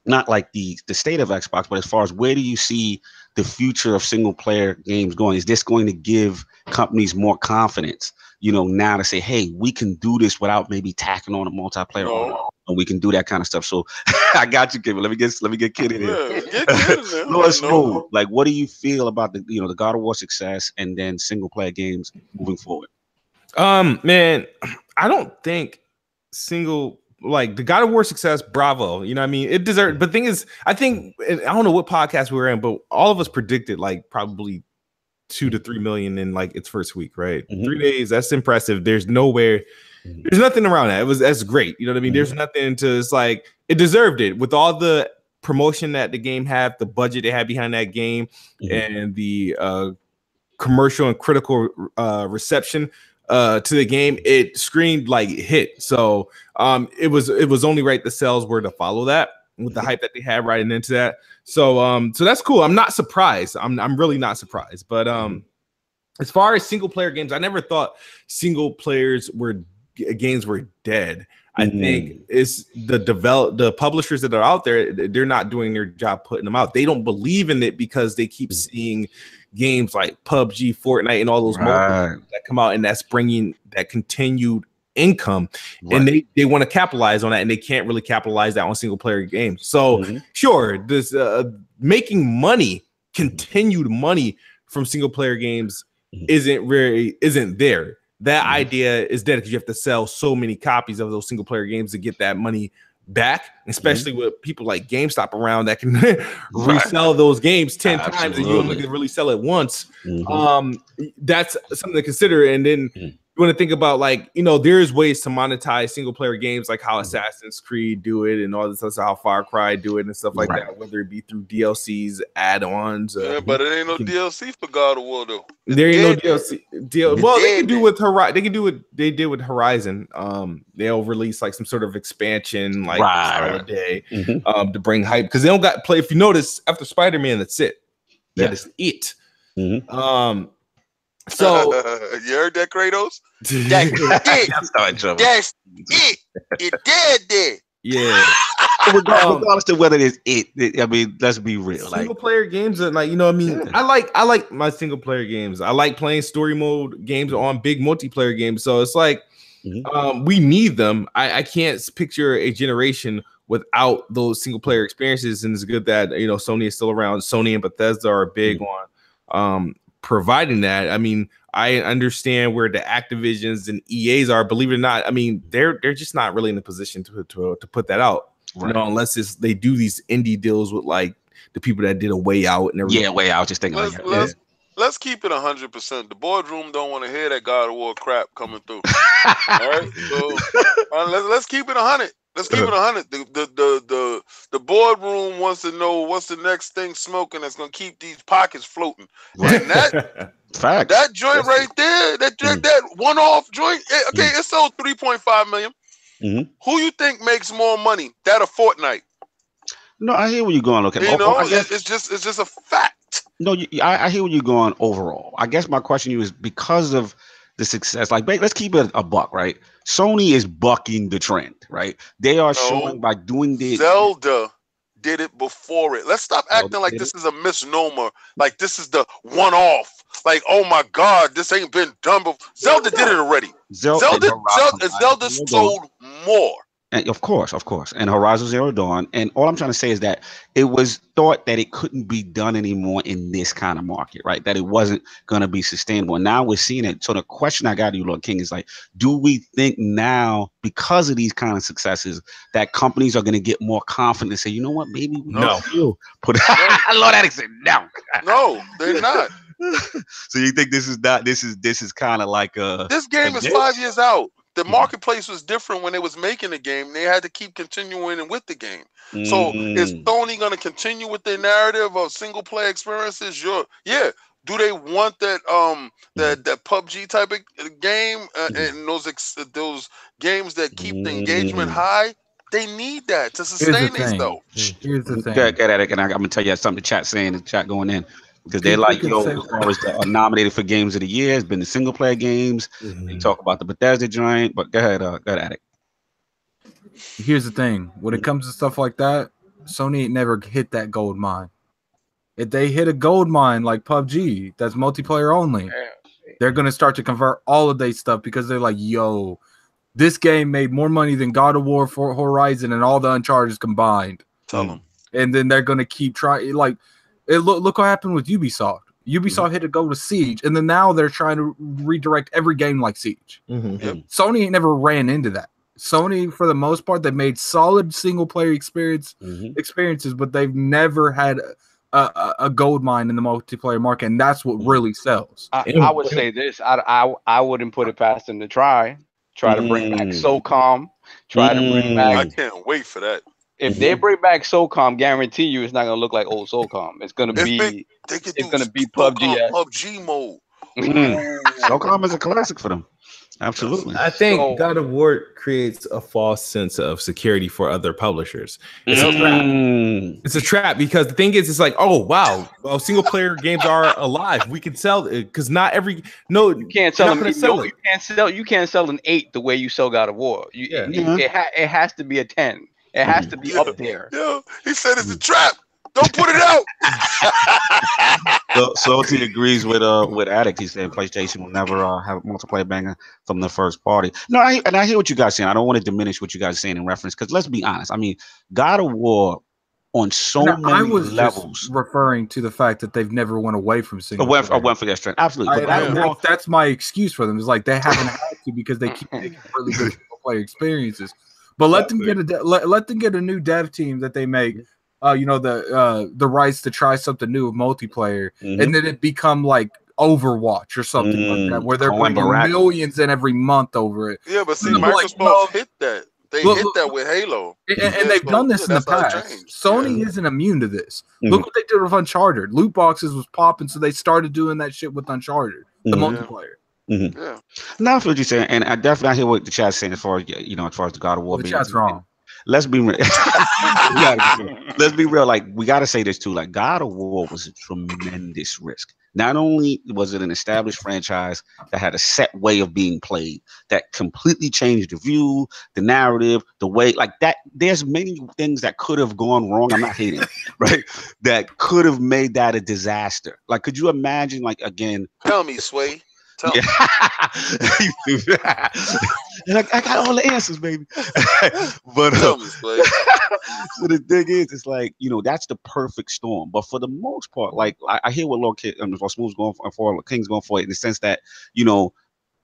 A: not like the state of Xbox, but as far as where do you see the future of single player games going? Is this going to give companies more confidence, you know, now to say, hey, we can do this without maybe tacking on a multiplayer and we can do that kind of stuff. So I got you, Kid. Let me get Kid in here. SovILP, like, what do you feel about the, you know, the God of War success and then single player games moving forward?
E: Man, I don't think like the God of War success, bravo. You know what I mean? It deserved, but the thing is, I think, I don't know what podcast we were in, but all of us predicted like probably 2 to 3 million in like its first week, right? 3 days, that's impressive. There's nothing around that. That's great. You know what I mean? There's nothing to, it's like, it deserved it with all the promotion that the game had, the budget they had behind that game, and the commercial and critical reception to the game. It screamed like hit. So it was only right the sales were to follow that with the hype that they had riding into that. So that's cool. I'm not surprised. I'm really not surprised. But as far as single player games, I never thought single players games were dead. I think it's the publishers that are out there, they're not doing their job putting them out. They don't believe in it because they keep seeing games like PUBG, Fortnite, and all those mobiles that come out, and that's bringing that continued income, and they want to capitalize on that, and they can't really capitalize that on single player games. So sure, this making money, continued money from single player games isn't there. That idea is dead because you have to sell so many copies of those single player games to get that money back, especially with people like GameStop around that can resell those games 10 times and you only can really sell it once. That's something to consider. And then you want to think about, like, you know, there's ways to monetize single player games, like how Assassin's Creed do it and all this stuff, how Far Cry do it and stuff like that, whether it be through DLCs, add-ons.
C: But it ain't no DLC for God of War though.
E: There ain't no DLC. Well, they can do with Horizon. They can do what they did with Horizon. They'll release like some sort of expansion, like holiday, to bring hype, because they don't got play. If you notice, after Spider-Man, that's it. That is it. So
C: you heard that, Kratos? That's it. That's it. It dead.
E: Yeah.
A: Regardless of whether it's it, I mean, let's be real.
E: Single player games are like, you know what I mean? I like my single player games. I like playing story mode games on big multiplayer games. So it's like we need them. I can't picture a generation without those single player experiences. And it's good that, you know, Sony is still around. Sony and Bethesda are big on providing that. I mean, I understand where the Activisions and EAs are. Believe it or not, I mean, they're just not really in a position to put that out, you know, unless they do these indie deals with like the people that did a Way Out and everything.
A: Yeah, Way Out. Just thinking
C: let's keep it 100%. The boardroom don't want to hear that God of War crap coming through. All right, so let's keep it 100. Let's keep it 100. The boardroom wants to know what's the next thing smoking that's gonna keep these pockets floating. And that joint right there, that one-off joint. Okay, it sold 3.5 million. Who you think makes more money, that or Fortnite?
A: No, I hear where you're going. Okay,
C: you know, it's just a fact.
A: No, I hear where you're going overall. I guess my question to you is, because of the success, like, let's keep it a buck, right? Sony is bucking the trend, right? They are showing by doing this.
C: Zelda did it before it. Let's stop acting like this is a misnomer. Like this is the one-off. Like, oh my God, this ain't been done before. Zelda did it already. Zelda sold more.
A: And of course. And Horizon Zero Dawn. And all I'm trying to say is that it was thought that it couldn't be done anymore in this kind of market, right? That it wasn't going to be sustainable. And now we're seeing it. So the question I got to you, Lord King, is like, do we think now, because of these kind of successes, that companies are going to get more confident and say, you know what, maybe we put Lord Addison, no.
C: No, they're not.
A: So you think this is kind of like a
C: this game is 5 years out. The marketplace was different when they was making the game. They had to keep continuing with the game. So is Sony going to continue with their narrative of single player experiences? Yeah. Do they want that that PUBG type of game and those games that keep the engagement high? They need that to sustain themselves.
B: Here's the thing.
A: Get at it, and I'm gonna tell you something. The chat saying, the chat going in. Because they're like, as far as the nominated for games of the year, it's been the single player games. They talk about the Bethesda joint, but go ahead, Addict.
B: Here's the thing: when it comes to stuff like that, Sony ain't never hit that gold mine. If they hit a gold mine like PUBG, that's multiplayer only, they're gonna start to convert all of their stuff because they're like, yo, this game made more money than God of War, for Horizon, and all the Uncharted combined.
C: Tell them,
B: and then they're gonna keep trying, like. Look what happened with Ubisoft. Ubisoft had to go to Siege, and then now they're trying to redirect every game like Siege. Sony ain't never ran into that. Sony, for the most part, they made solid single player experiences, but they've never had a gold mine in the multiplayer market, and that's what really sells.
D: I would say this: I wouldn't put it past them to try to bring back SOCOM. Try to bring back.
C: I can't wait for that.
D: If they bring back SOCOM, guarantee you it's not gonna look like old SOCOM. It's gonna be PUBG.
C: PUBG mode.
A: SOCOM is a classic for them. Absolutely.
E: I think God of War creates a false sense of security for other publishers. It's a trap. It's a trap because the thing is, it's like, oh wow, well, single player games are alive. We can sell it because not every
D: you can't sell them. You can't sell an 8 the way you sell God of War. It has to be a 10. It has to be up there.
C: Yo, he said it's a trap. Don't put it out.
A: So he agrees with Addict. He said PlayStation will never have a multiplayer banger from the first party. No, I hear what you guys saying. I don't want to diminish what you guys are saying in reference, because let's be honest. I mean, God of War on many levels.
B: Just referring to the fact that they've never went away from single.
A: I went for their strength. Absolutely.
B: That's my excuse for them. It's like they haven't had to because they keep making really good single player experiences. But let them get a new dev team that they make, the rights to try something new with multiplayer, and then it become like Overwatch or something like that, where they're bringing millions in every month over it.
C: Yeah, but see, Microsoft hit that. They hit that with Halo,
B: and they've done this in the past. Sony isn't immune to this. Look what they did with Uncharted. Loot boxes was popping, so they started doing that shit with Uncharted, the multiplayer.
A: Yeah. Now, for what you're saying, and I definitely hear what the chat's saying as far as the God of War.
B: The chat's wrong.
A: Let's be real. Let's be real. Like, we got to say this too. Like, God of War was a tremendous risk. Not only was it an established franchise that had a set way of being played that completely changed the view, the narrative, the way, like that. There's many things that could have gone wrong. I'm not hating, right? That could have made that a disaster. Like, could you imagine? Like, again,
C: tell me, Sway.
A: And I got all the answers, baby. But so the thing is, it's like, that's the perfect storm. But for the most part, like, I hear what Lord Smooth's going for, King's going for it, in the sense that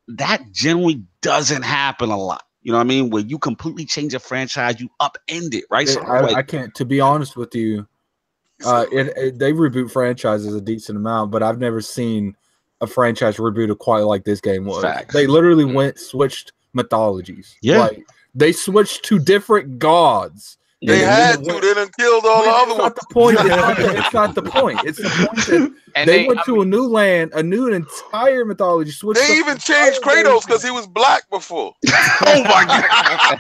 A: that generally doesn't happen a lot. You know what I mean? Where you completely change a franchise, you upend it, right? So
B: I can't. To be honest with you, they reboot franchises a decent amount, but I've never seen a franchise rebooted quite like this game was.
A: Facts.
B: They literally switched mythologies.
A: Yeah,
B: like, they switched to different gods.
C: They had to. They done killed all the other ones.
B: It's not the point. It's the point that they went to a new land, a new entire mythology.
C: They even changed Kratos because he was black before.
A: Oh my god!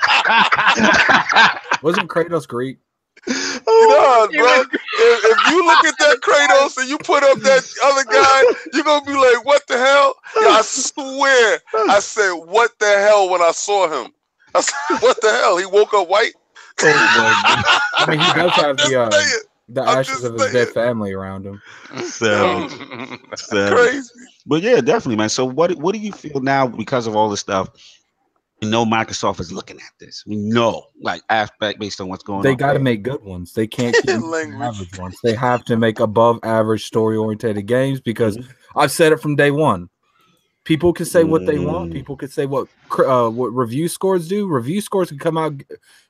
B: Wasn't Kratos Greek?
C: Bro. If you look at that Kratos and you put up that other guy, you're gonna be like, "What the hell?" Yeah, I swear, I said, "What the hell?" when I saw him. I said, "What the hell?" He woke up white.
B: Oh my God. I mean, he does have the ashes of his dead family around him.
A: So
C: crazy.
A: But yeah, definitely, man. So what do you feel now because of all this stuff? We know Microsoft is looking at this. We know, like, aspect based on what's going on.
B: They got to make good ones. They can't keep average ones. They have to make above average story oriented games, because I've said it from day one. People can say what they want. People can say what review scores do. Review scores can come out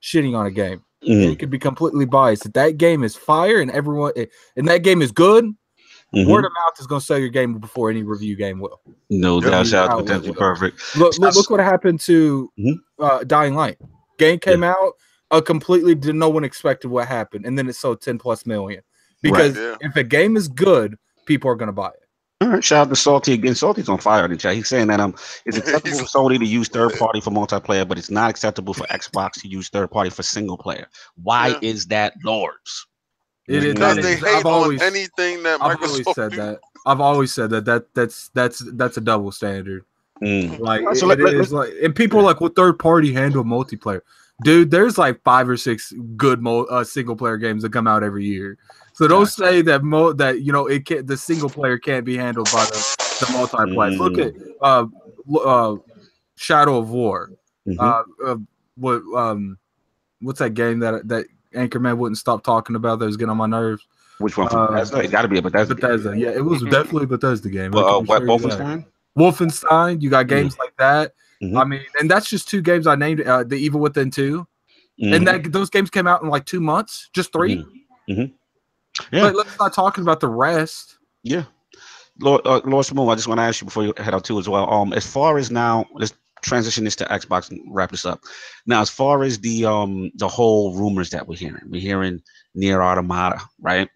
B: shitting on a game. It could be completely biased. If that game is fire and that game is good, Word of mouth is going to sell your game before any review game will.
A: No doubt. Shout out to potentially perfect.
B: Look what happened to Dying Light. Game came out, completely no one expected what happened, and then it sold 10+ million. Because if a game is good, people are going to buy it.
A: All right, shout out to Salty again. Salty's on fire in the chat. He's saying that it's acceptable for Sony to use third party for multiplayer, but it's not acceptable for Xbox to use third party for single player. Why is that, Lords?
C: It is because they hate on anything that Microsoft.
B: I've always said that. That's a double standard. Like so and people are like, "Well, third party handle multiplayer." Dude, there's like 5 or 6 good single player games that come out every year. So don't say that it can't. The single player can't be handled by the multiplayer. Look at Shadow of War. What's that game that Anchorman wouldn't stop talking about that was getting on my nerves?
A: Which one? It got to be a Bethesda.
B: Yeah, it was definitely a Bethesda game.
A: Wolfenstein?
B: Wolfenstein. You got games like that. I mean, and that's just 2 games I named. The Evil Within 2. And those games came out in like 2 months. Just 3. Yeah. But let's not talking about the rest.
A: Yeah. LordSovILP, I just want to ask you before you head out too as well. As far as now, let's transition this to Xbox and wrap this up. Now, as far as the whole rumors that we're hearing Nier Automata, right,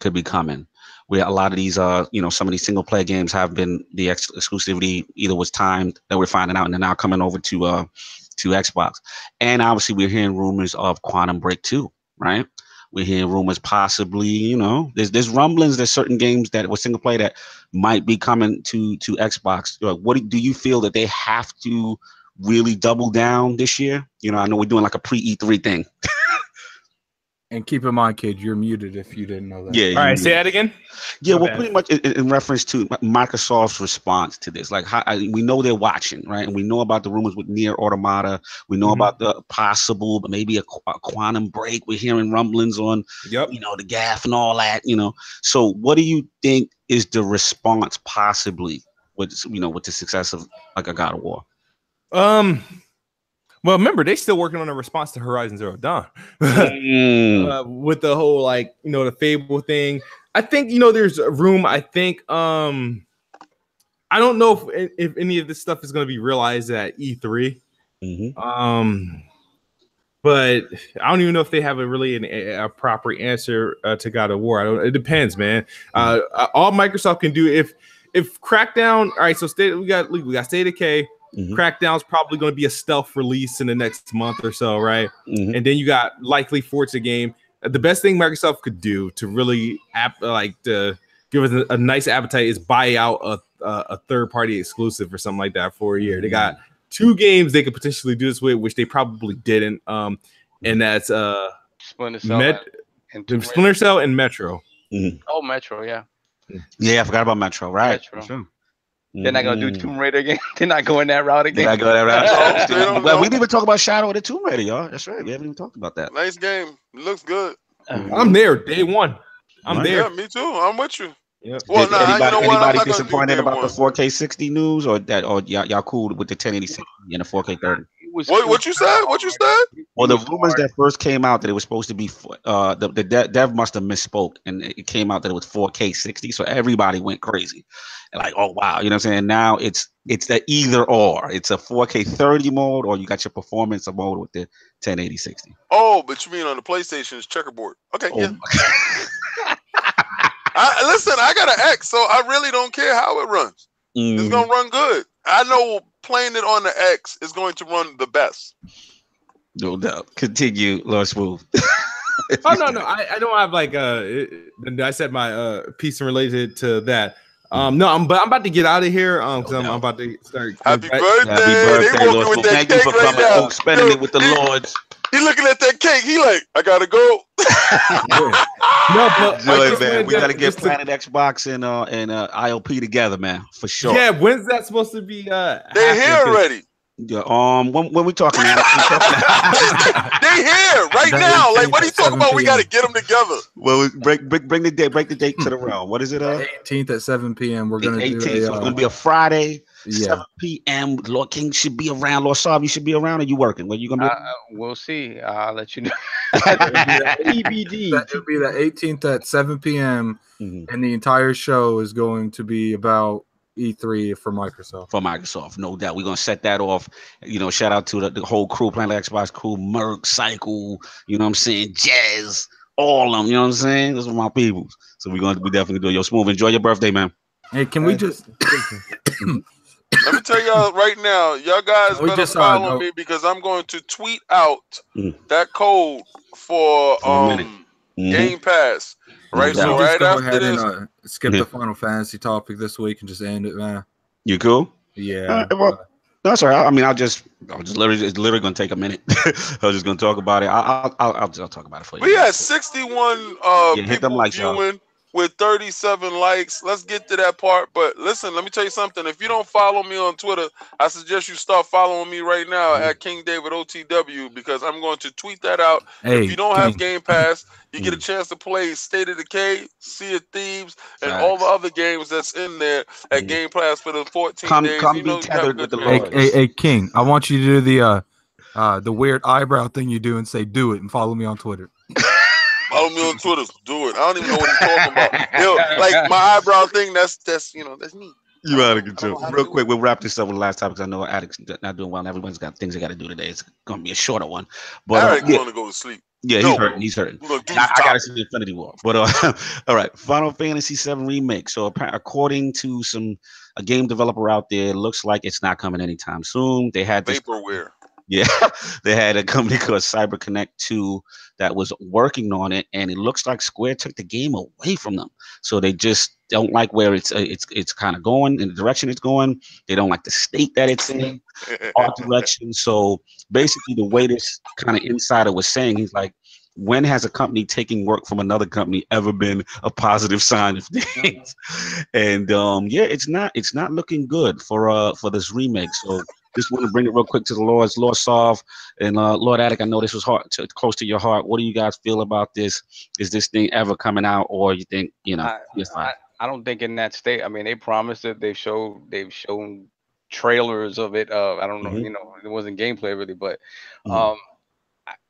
A: could be coming. Where a lot of these, some of these single player games have been the exclusivity either was timed that we're finding out, and they're now coming over to Xbox. And obviously, we're hearing rumors of Quantum Break 2, right? We're hearing rumors possibly, there's rumblings. There's certain games that were single player that might be coming to Xbox. What do you feel that they have to really double down this year? I know we're doing like a pre-E3 thing.
B: And keep in mind, kid, you're muted if you didn't know that.
E: Yeah. All right, say that again.
A: Yeah, well, pretty much in reference to Microsoft's response to this. Like, we know they're watching, right? And we know about the rumors with Nier Automata. We know about the possible, but maybe a Quantum Break. We're hearing rumblings on, the GAF and all that. So, what do you think is the response possibly with the success of like a God of War?
E: Well, remember, they're still working on a response to Horizon Zero Dawn with the whole, the Fable thing. I think, there's room. I think, I don't know if any of this stuff is going to be realized at E3. But I don't even know if they have a proper answer to God of War. It depends, man. All Microsoft can do if Crackdown. All right, so we got State of Decay. Crackdown's probably going to be a stealth release in the next month or so, right? And then you got likely Forza game. The best thing Microsoft could do to really to give us a nice appetite is buy out a third-party exclusive or something like that for a year. They got 2 games they could potentially do this with, which they probably didn't. And that's
D: Splinter Cell
E: and Metro.
D: Oh, Metro, yeah.
A: Yeah, I forgot about Metro, right?
D: Metro. Sure. They're not gonna do Tomb Raider again. They're not going that route again.
A: They're not going that route. Well, we didn't even talk about Shadow of the Tomb Raider, y'all. That's right. We haven't even talked about that.
C: Nice game. It looks good.
E: I'm there day one. I'm there.
C: Yeah, me too. I'm with you.
A: Yep. Well, anybody disappointed about the 4K 60 news, or y'all cool with the 1080 and the 4K 30?
C: What you said? What you said?
A: Well, the rumors that first came out that it was supposed to be the dev must have misspoke, and it came out that it was 4K 60, so everybody went crazy. Like, oh wow, you know what I'm saying? Now it's the either or. It's a 4K 30 mode, or you got your performance mode with the 1080 60.
C: Oh, but you mean on the PlayStation it's checkerboard? Okay, yeah. Listen, I got an X, so I really don't care how it runs. It's gonna run good. I know playing it on the X is going to run the best.
A: No doubt. Continue, LordSovILP.
E: Oh no, I don't have I said my piece related to that. No, I'm about to get out of here. Because I'm about to start.
C: Happy birthday! They walking with that cake right now.
A: Spending it with the Lords.
C: He looking at that cake. He like, I gotta go.
E: No, but
A: man, we gotta get Planet Xbox and ILP together, man, for sure.
E: Yeah, when's that supposed to be?
C: They're here already.
A: Yeah, when we talking,
C: they here right now. Like, what are you talking about? We gotta get them together.
A: Well, break the date to the realm. What is it?
B: 18th at 7 p.m. We're gonna do.
A: So it's gonna be a Friday. 7 p.m. Lord King should be around. Lord Sob, you should be around. Or you working? Where you gonna be?
D: We'll see. I'll let you know. TBD.
B: It would be the 18th at 7 p.m. And the entire show is going to be about E3 for Microsoft.
A: For Microsoft, no doubt. We're gonna set that off. You know, shout out to the whole crew, Planet Xbox crew, Merc, Cycle, you know what I'm saying, Jazz, all of them, you know what I'm saying? Those are my people. So we definitely do your Smooth. Enjoy your birthday, man.
B: Hey, can we just
C: let me tell y'all right now, y'all guys better follow me because I'm going to tweet out that code for Game Pass. Right, so right
B: go
C: after
B: ahead
C: this,
B: and skip the Final Fantasy topic this week and just end it, man.
A: You cool?
B: Yeah.
A: Well, that's all right. I mean, I was just literally gonna take a minute. I was just gonna talk about it. I'll talk about it for you.
C: We had 61 people viewing with 37 likes. Let's get to that part. But listen, let me tell you something. If you don't follow me on Twitter, I suggest you start following me right now at King David OTW because I'm going to tweet that out.
B: Hey,
C: if you don't have Game Pass, you get a chance to play State of Decay, Sea of Thieves, and all the other games that's in there at Game Pass for the 14 days.
A: Come be tethered with the Lord.
B: Hey, King, I want you to do the weird eyebrow thing you do and say "do it" and follow me on Twitter.
C: Follow me on Twitter. Do it. I don't even know what he's talking about. Yo, like my eyebrow thing. That's me.
A: You out of control. Real quick, we'll wrap this up with the last topic because I know Addict's not doing well and everyone's got things they got to do today. It's going to be a shorter one. But
C: Addict want to go to sleep.
A: Yeah, he's hurting. I got to see the Infinity War. But all right, Final Fantasy 7 Remake. So according to a game developer out there, it looks like it's not coming anytime soon. They had
C: vaporware.
A: Yeah, they had a company called CyberConnect 2 that was working on it, and it looks like Square took the game away from them. So they just don't like where it's kind of going in the direction it's going. They don't like the state that it's in, art direction. So basically, the way this kind of insider was saying, he's like, when has a company taking work from another company ever been a positive sign of things? And yeah, it's not looking good for this remake. So just want to bring it real quick to the Lord Sov and Lord Attic. I know this was close to your heart. What do you guys feel about this? Is this thing ever coming out, or you think
D: I don't think in that state. I mean, they promised it. They've shown trailers of it. I don't know. You know, it wasn't gameplay really, but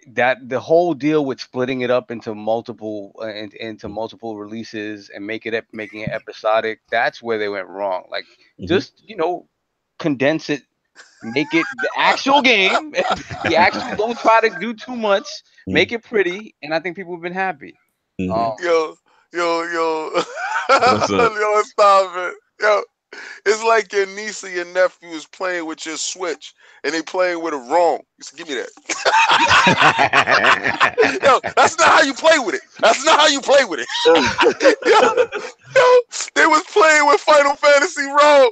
D: that the whole deal with splitting it up into multiple releases and making it episodic, that's where they went wrong. Like just condense it, make it the actual game. You actually don't try to do too much, make it pretty, and I think people have been happy.
C: Yo, stop it. Yo, it's like your niece or your nephew is playing with your Switch and they playing with it wrong. You said, give me that. Yo, that's not how you play with it. That's not how you play with it. yo, they was playing with Final Fantasy wrong.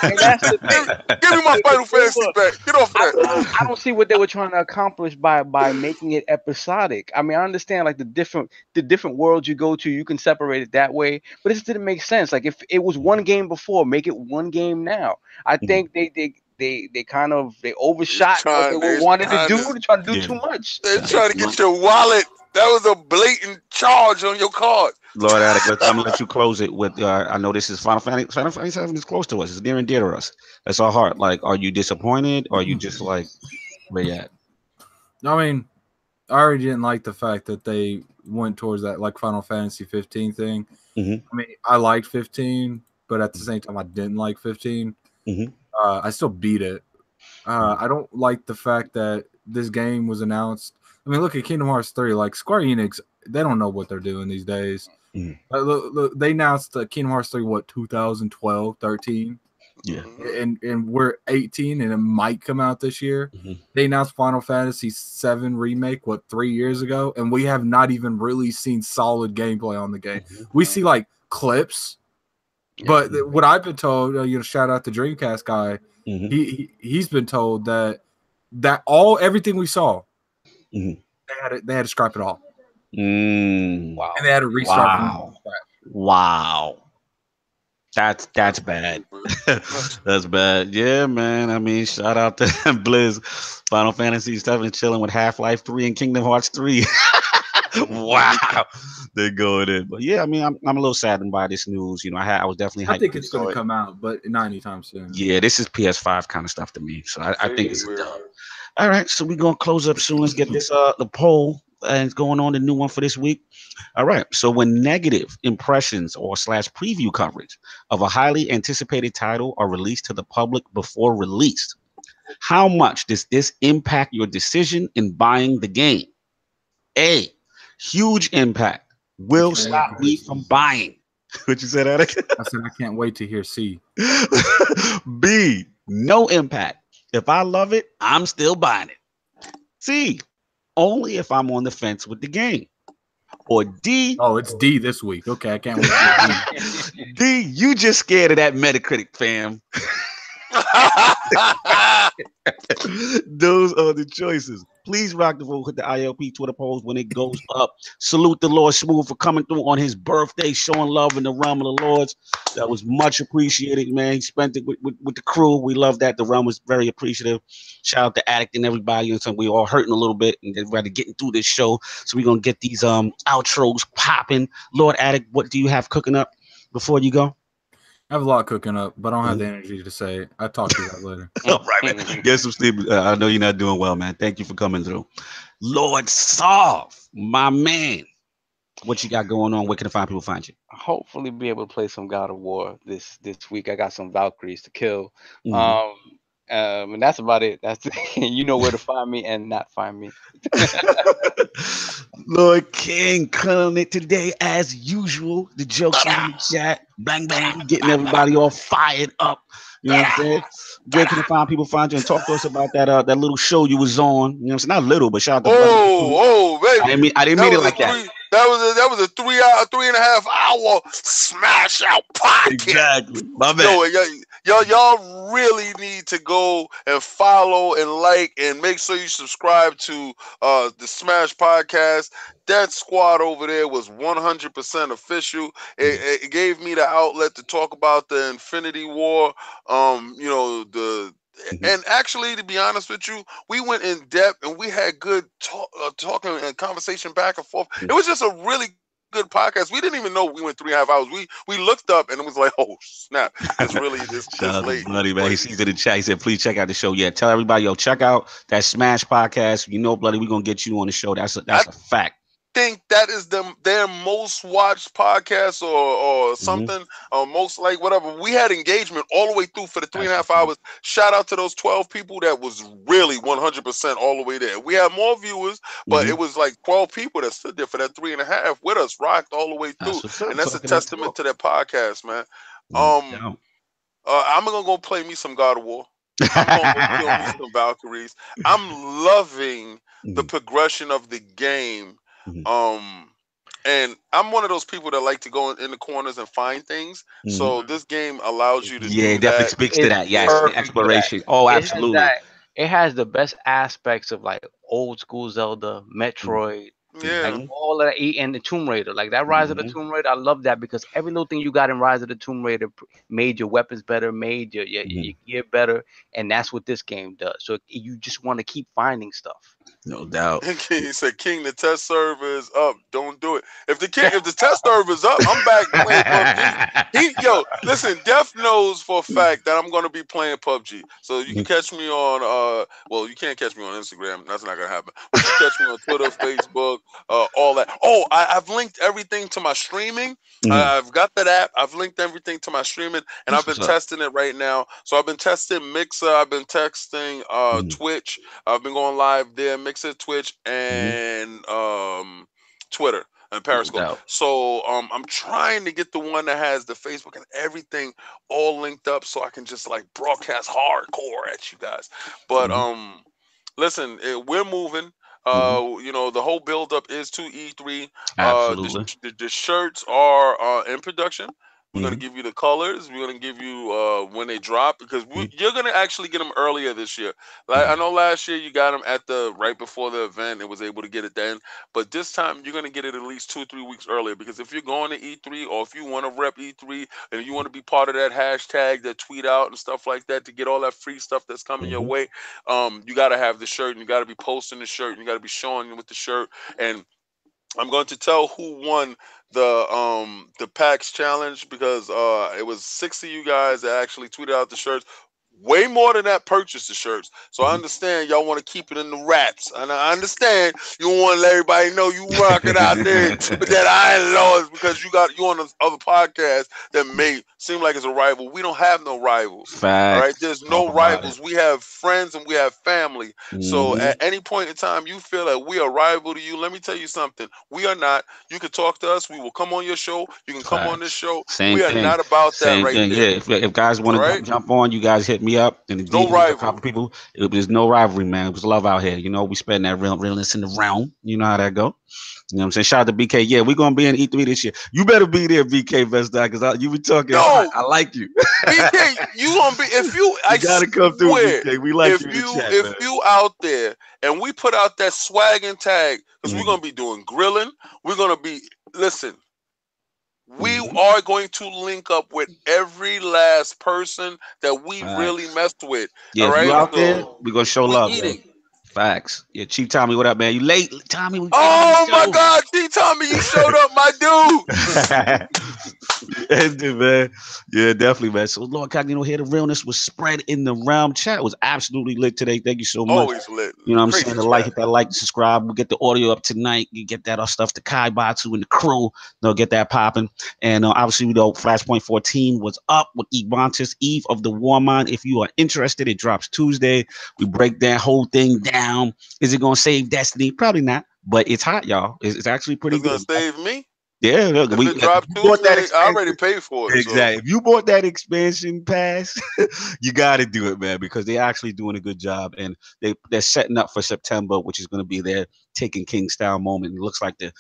C: Give me my Final Fantasy back. Get off that.
D: I don't see what they were trying to accomplish by making it episodic. I mean, I understand like the different worlds you go to, you can separate it that way, but it just didn't make sense. Like if it was one game before, make it one game now. I think they kind of overshot what they wanted to do. They're trying to do too much.
C: They're trying to get your wallet. That was a blatant charge on your card.
A: Lord Attic, I'm gonna let you close it with. I know this is Final Fantasy 7 is close to us. It's near and dear to us. That's our heart. Like, are you disappointed? Or are you just like, where you at?
B: I mean, I already didn't like the fact that they went towards that like Final Fantasy 15 thing. I mean, I liked 15, but at the same time, I didn't like 15. I still beat it. I don't like the fact that this game was announced. I mean, look at Kingdom Hearts 3. Like Square Enix, they don't know what they're doing these days. Look, they announced Kingdom Hearts 3, 2012, 13? Yeah. And we're 18, and it might come out this year. They announced Final Fantasy 7 Remake, 3 years ago? And we have not even really seen solid gameplay on the game. We see, like, clips. But what I've been told, shout out the Dreamcast guy, he's been told that everything we saw, they had to scrap it all.
A: Wow.
B: And they had to restart from scratch.
A: Wow. That's bad. That's bad. Yeah, man. I mean, shout out to Blizz. Final Fantasy 7 chilling with Half-Life 3 and Kingdom Hearts 3. Wow. They're going in. But yeah, I mean, I'm a little saddened by this news. I was definitely hyped.
B: I think it's going to come out, but not anytime soon.
A: Yeah, this is PS5 kind of stuff to me. So I think it's a dub. All right, so we're gonna close up soon. Let's get this the poll and going on, the new one for this week. All right, so when negative impressions or slash preview coverage of a highly anticipated title are released to the public before release, how much does this impact your decision in buying the game? A, huge impact. Will stop me from buying. What you said, Attic?
B: I said I can't wait to hear C.
A: B, no impact. If I love it, I'm still buying it. C, only if I'm on the fence with the game. Or D.
B: Oh, it's D this week. Okay, I can't wait to hear
A: D, you just scared of that Metacritic, fam. Those are the choices. Please rock the vote with the ILP Twitter polls when it goes up. Salute the Lord Smooth for coming through on his birthday, showing love in the realm of the Lords. That was much appreciated, man. He spent it with the crew. We love that. The realm was very appreciative. Shout out to Addict and everybody. And so we all hurting a little bit and they're ready getting through this show. So we're gonna get these outros popping. Lord Addict, what do you have cooking up before you go?
B: I have a lot cooking up, but I don't have the energy to say it. I'll talk to you about later.
A: All right, man. Get some sleep. I know you're not doing well, man. Thank you for coming through. Lord Sov, my man. What you got going on? Where can the people find you?
D: Hopefully be able to play some God of War this week. I got some Valkyries to kill. And that's about it. That's you know where to find me and not find me.
A: Lord King killing it today as usual. The jokes in the chat, bang bang, getting everybody all fired up. You know what I'm saying? Where can people find you and talk to us about that little show you was on? You know what I'm saying? Not little, but shout out to
C: baby.
A: I didn't mean it like that.
C: That was a 3.5 hour smash out podcast.
A: Exactly. My man.
C: Y'all really need to go and follow and like and make sure you subscribe to the Smash Podcast. That squad over there was 100% official. It gave me the outlet to talk about the Infinity War. And actually, to be honest with you, we went in depth and we had good talking and conversation back and forth. It was just a really good podcast. We didn't even know we went 3.5 hours. We looked up and it was like, oh snap! It's really this late.
A: Bloody man, he sees it in the chat. He said, "Please check out the show." Yeah, tell everybody, check out that Smash Podcast. You know, Bloody, we're gonna get you on the show. That's a fact.
C: Think that is their most watched podcast or something, or most like whatever. We had engagement all the way through for the 3.5 hours. Shout out to those 12 people that was really 100% all the way there. We had more viewers, but it was like 12 people that stood there for that 3.5 with us, rocked all the way through, and that's a testament to that podcast, man. I'm gonna go play me some God of War. I'm gonna go kill me some Valkyries. I'm loving the progression of the game. And I'm one of those people that like to go in the corners and find things. So this game allows you to do
A: it definitely speaks to that. Yes, exploration. Oh, absolutely.
D: It has the best aspects of like old school Zelda, Metroid, like all of that, and the Tomb Raider, like that Rise of the Tomb Raider. I love that because every little thing you got in Rise of the Tomb Raider made your weapons better, made your gear better, and that's what this game does. So you just want to keep finding stuff.
A: No doubt.
C: He said, "King, the test server is up. Don't do it. If the test server is up, I'm back playing PUBG." Listen, Def knows for a fact that I'm going to be playing PUBG. So you can catch me on. Well, you can't catch me on Instagram. That's not going to happen. But you can catch me on Twitter, Facebook, all that. Oh, I've linked everything to my streaming. I've got that app. I've linked everything to my streaming, and I've been testing it right now. So I've been testing Mixer. I've been testing Twitch. I've been going live there. Mixer, Twitch, and Twitter and Periscope. So I'm trying to get the one that has the Facebook and everything all linked up so I can just like broadcast hardcore at you guys. But listen, we're moving. The whole build up is to E3.
A: Absolutely.
C: The shirts are in production. We're going to give you the colors. We're going to give you when they drop because you're going to actually get them earlier this year. Like I know last year you got them at right before the event and was able to get it then. But this time you're going to get it at least 2-3 weeks earlier because if you're going to E3 or if you want to rep E3 and you want to be part of that hashtag, that tweet out and stuff like that to get all that free stuff that's coming your way, you got to have the shirt and you got to be posting the shirt and you got to be showing with the shirt. And I'm going to tell who won the PAX challenge because it was 6 of you guys that actually tweeted out the shirts. way more than that purchase the shirts. So I understand y'all want to keep it in the wraps. And I understand you want to let everybody know you rocking out there with that Iron Lords because you on this other podcast that may seem like it's a rival. We don't have no rivals.
A: Facts.
C: All right. There's no rivals. We have friends and we have family. So at any point in time you feel like we are rival to you, let me tell you something. We are not. You can talk to us. We will come on your show. You can come on this show. We are not about that right there.
A: Yeah, if guys want to jump on, you guys hit me up. And
C: no rival.
A: People, there's no rivalry, man. It was love out here. You know, we spend that realness in the realm. You know how that go. You know what I'm saying? Shout out to BK. Yeah, we're gonna be in E3 this year. You better be there, BK Vestai, because you be talking.
C: No,
A: I like you.
C: BK, you gonna be if you. I
A: gotta come through, BK. We like
C: if you out there and we put out that swag and tag because we're gonna be doing grilling. We're gonna be we are going to link up with every last person that we really messed with.
A: Yeah,
C: all right?
A: You out there, we're gonna show love. Facts. Yeah, Chief Tommy, what up, man? You late, Tommy?
C: Oh my God, Chief Tommy, you showed up, my
A: dude. Man. Yeah, definitely, man. So Lord Cognito here, the realness was spread in the realm. Chat was absolutely lit today. Thank you so much.
C: Always lit.
A: You know what I'm saying? Hit that like, subscribe. We'll get the audio up tonight. You get that stuff to Kai Batu and the crew. They'll get that popping. And obviously, we know Flashpoint 14 was up with Ebontis, Eve of the Warmind. If you are interested, it drops Tuesday. We break that whole thing down. Is it gonna save Destiny? Probably not, but it's hot, y'all. It's actually pretty good.
C: It's gonna save me.
A: Yeah, look,
C: we dropped Tuesday. I already paid for it.
A: Exactly. So. If you bought that expansion pass, you got to do it, man, because they're actually doing a good job, and they're setting up for September, which is going to be their Taken King style moment. It looks like the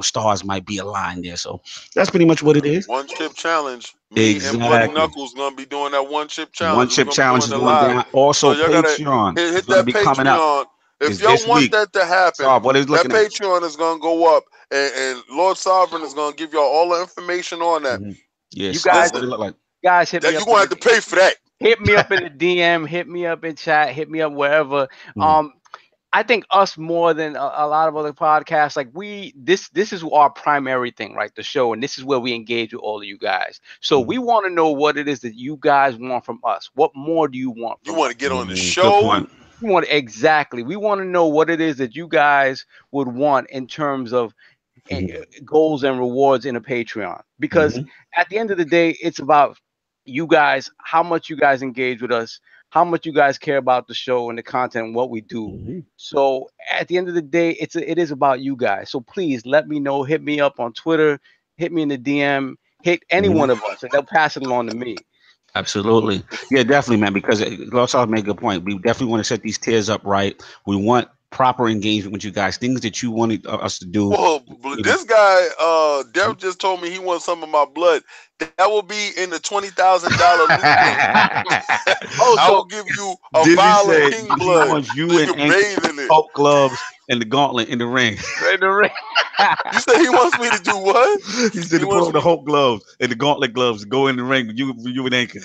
A: stars might be aligned there. So that's pretty much what it is.
C: One chip challenge. Me and Bloody Knuckles gonna be doing that one chip challenge.
A: One chip challenge is going down. Also, so Patreon.
C: Hit that Patreon. If y'all want that to happen, that Patreon is going to go up, and Lord Sovereign is going to give y'all all the information on that.
D: Yes, you guys, hit me up.
C: You're going to have to pay for that.
D: Hit me up in the DM, hit me up in chat, hit me up wherever. I think us more than a lot of other podcasts, like this is our primary thing, right? The show, and this is where we engage with all of you guys. So we want to know what it is that you guys want from us. What more do you want?
C: You want to get on the show?
D: We want to know what it is that you guys would want in terms of goals and rewards in a Patreon, because at the end of the day, it's about you guys, how much you guys engage with us, how much you guys care about the show and the content and what we do. So at the end of the day, it is about you guys. So please let me know. Hit me up on Twitter. Hit me in the DM. Hit any one of us, and they'll pass it along to me.
A: Absolutely. Yeah, definitely, man, because LordSovILP made a good point. We definitely want to set these tiers up right. We want proper engagement with you guys, things that you wanted us to do.
C: Well, this guy, Dev just told me he wants some of my blood. That will be in the $20,000 I will give you a vial of king blood.
A: He wants you and Hulk gloves and the gauntlet in the ring.
D: In the ring.
C: You said he wants me to do what?
A: He said to put on the Hulk gloves and the gauntlet gloves to go in the ring with you and Anchor.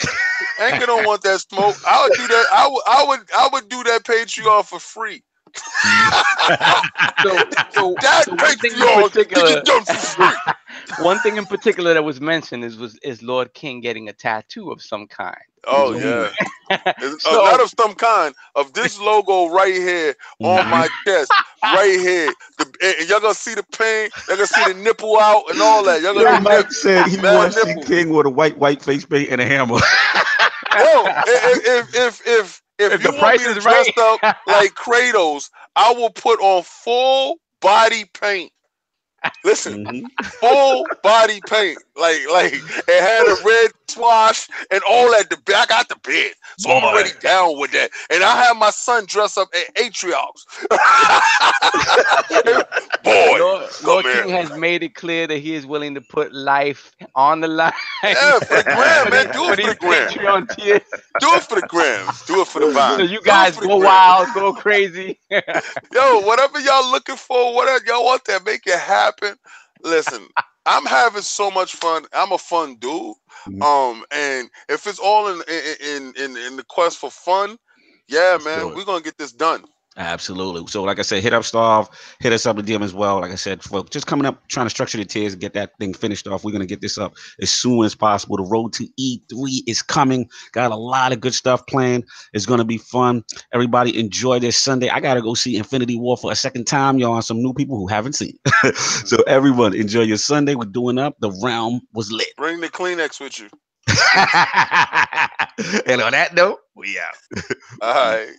C: Anchor don't want that smoke. I would do that. I would do that Patreon for free.
D: One thing in particular that was mentioned is Lord King getting a tattoo of some kind.
C: Oh yeah, not of some kind, of this logo right here on my chest, right here. Y'all gonna see the pain, y'all gonna see the nipple out and all that. Y'all gonna
A: Mike said he wants to see King with a white face paint and a hammer.
C: Yo, if you want me to dress up like Kratos, I will put on full body paint. Listen, full body paint, like it had a red swash and all that. I got the bed, so I'm already down with that. And I have my son dress up at Atriox.
D: Lord King has made it clear that he is willing to put life on the line.
C: Yeah, for the gram, man. Do it for the gram. Do it for the gram. Do it for the vibe.
D: So you guys go wild, go crazy.
C: Yo, whatever y'all looking for, whatever y'all want that, make it happen. Listen, I'm having so much fun. I'm a fun dude. And if it's all in the quest for fun, yeah, man, we're gonna get this done.
A: Absolutely. So, like I said, hit up Starve, hit us up with DM as well. Like I said, for just coming up, trying to structure the tiers and get that thing finished off. We're gonna get this up as soon as possible. The road to E3 is coming. Got a lot of good stuff planned. It's gonna be fun. Everybody enjoy this Sunday. I gotta go see Infinity War for a second time, y'all. Some new people who haven't seen. So everyone, enjoy your Sunday. We're doing up. The realm was lit.
C: Bring the Kleenex with you.
A: And on that note, we out.
C: All right.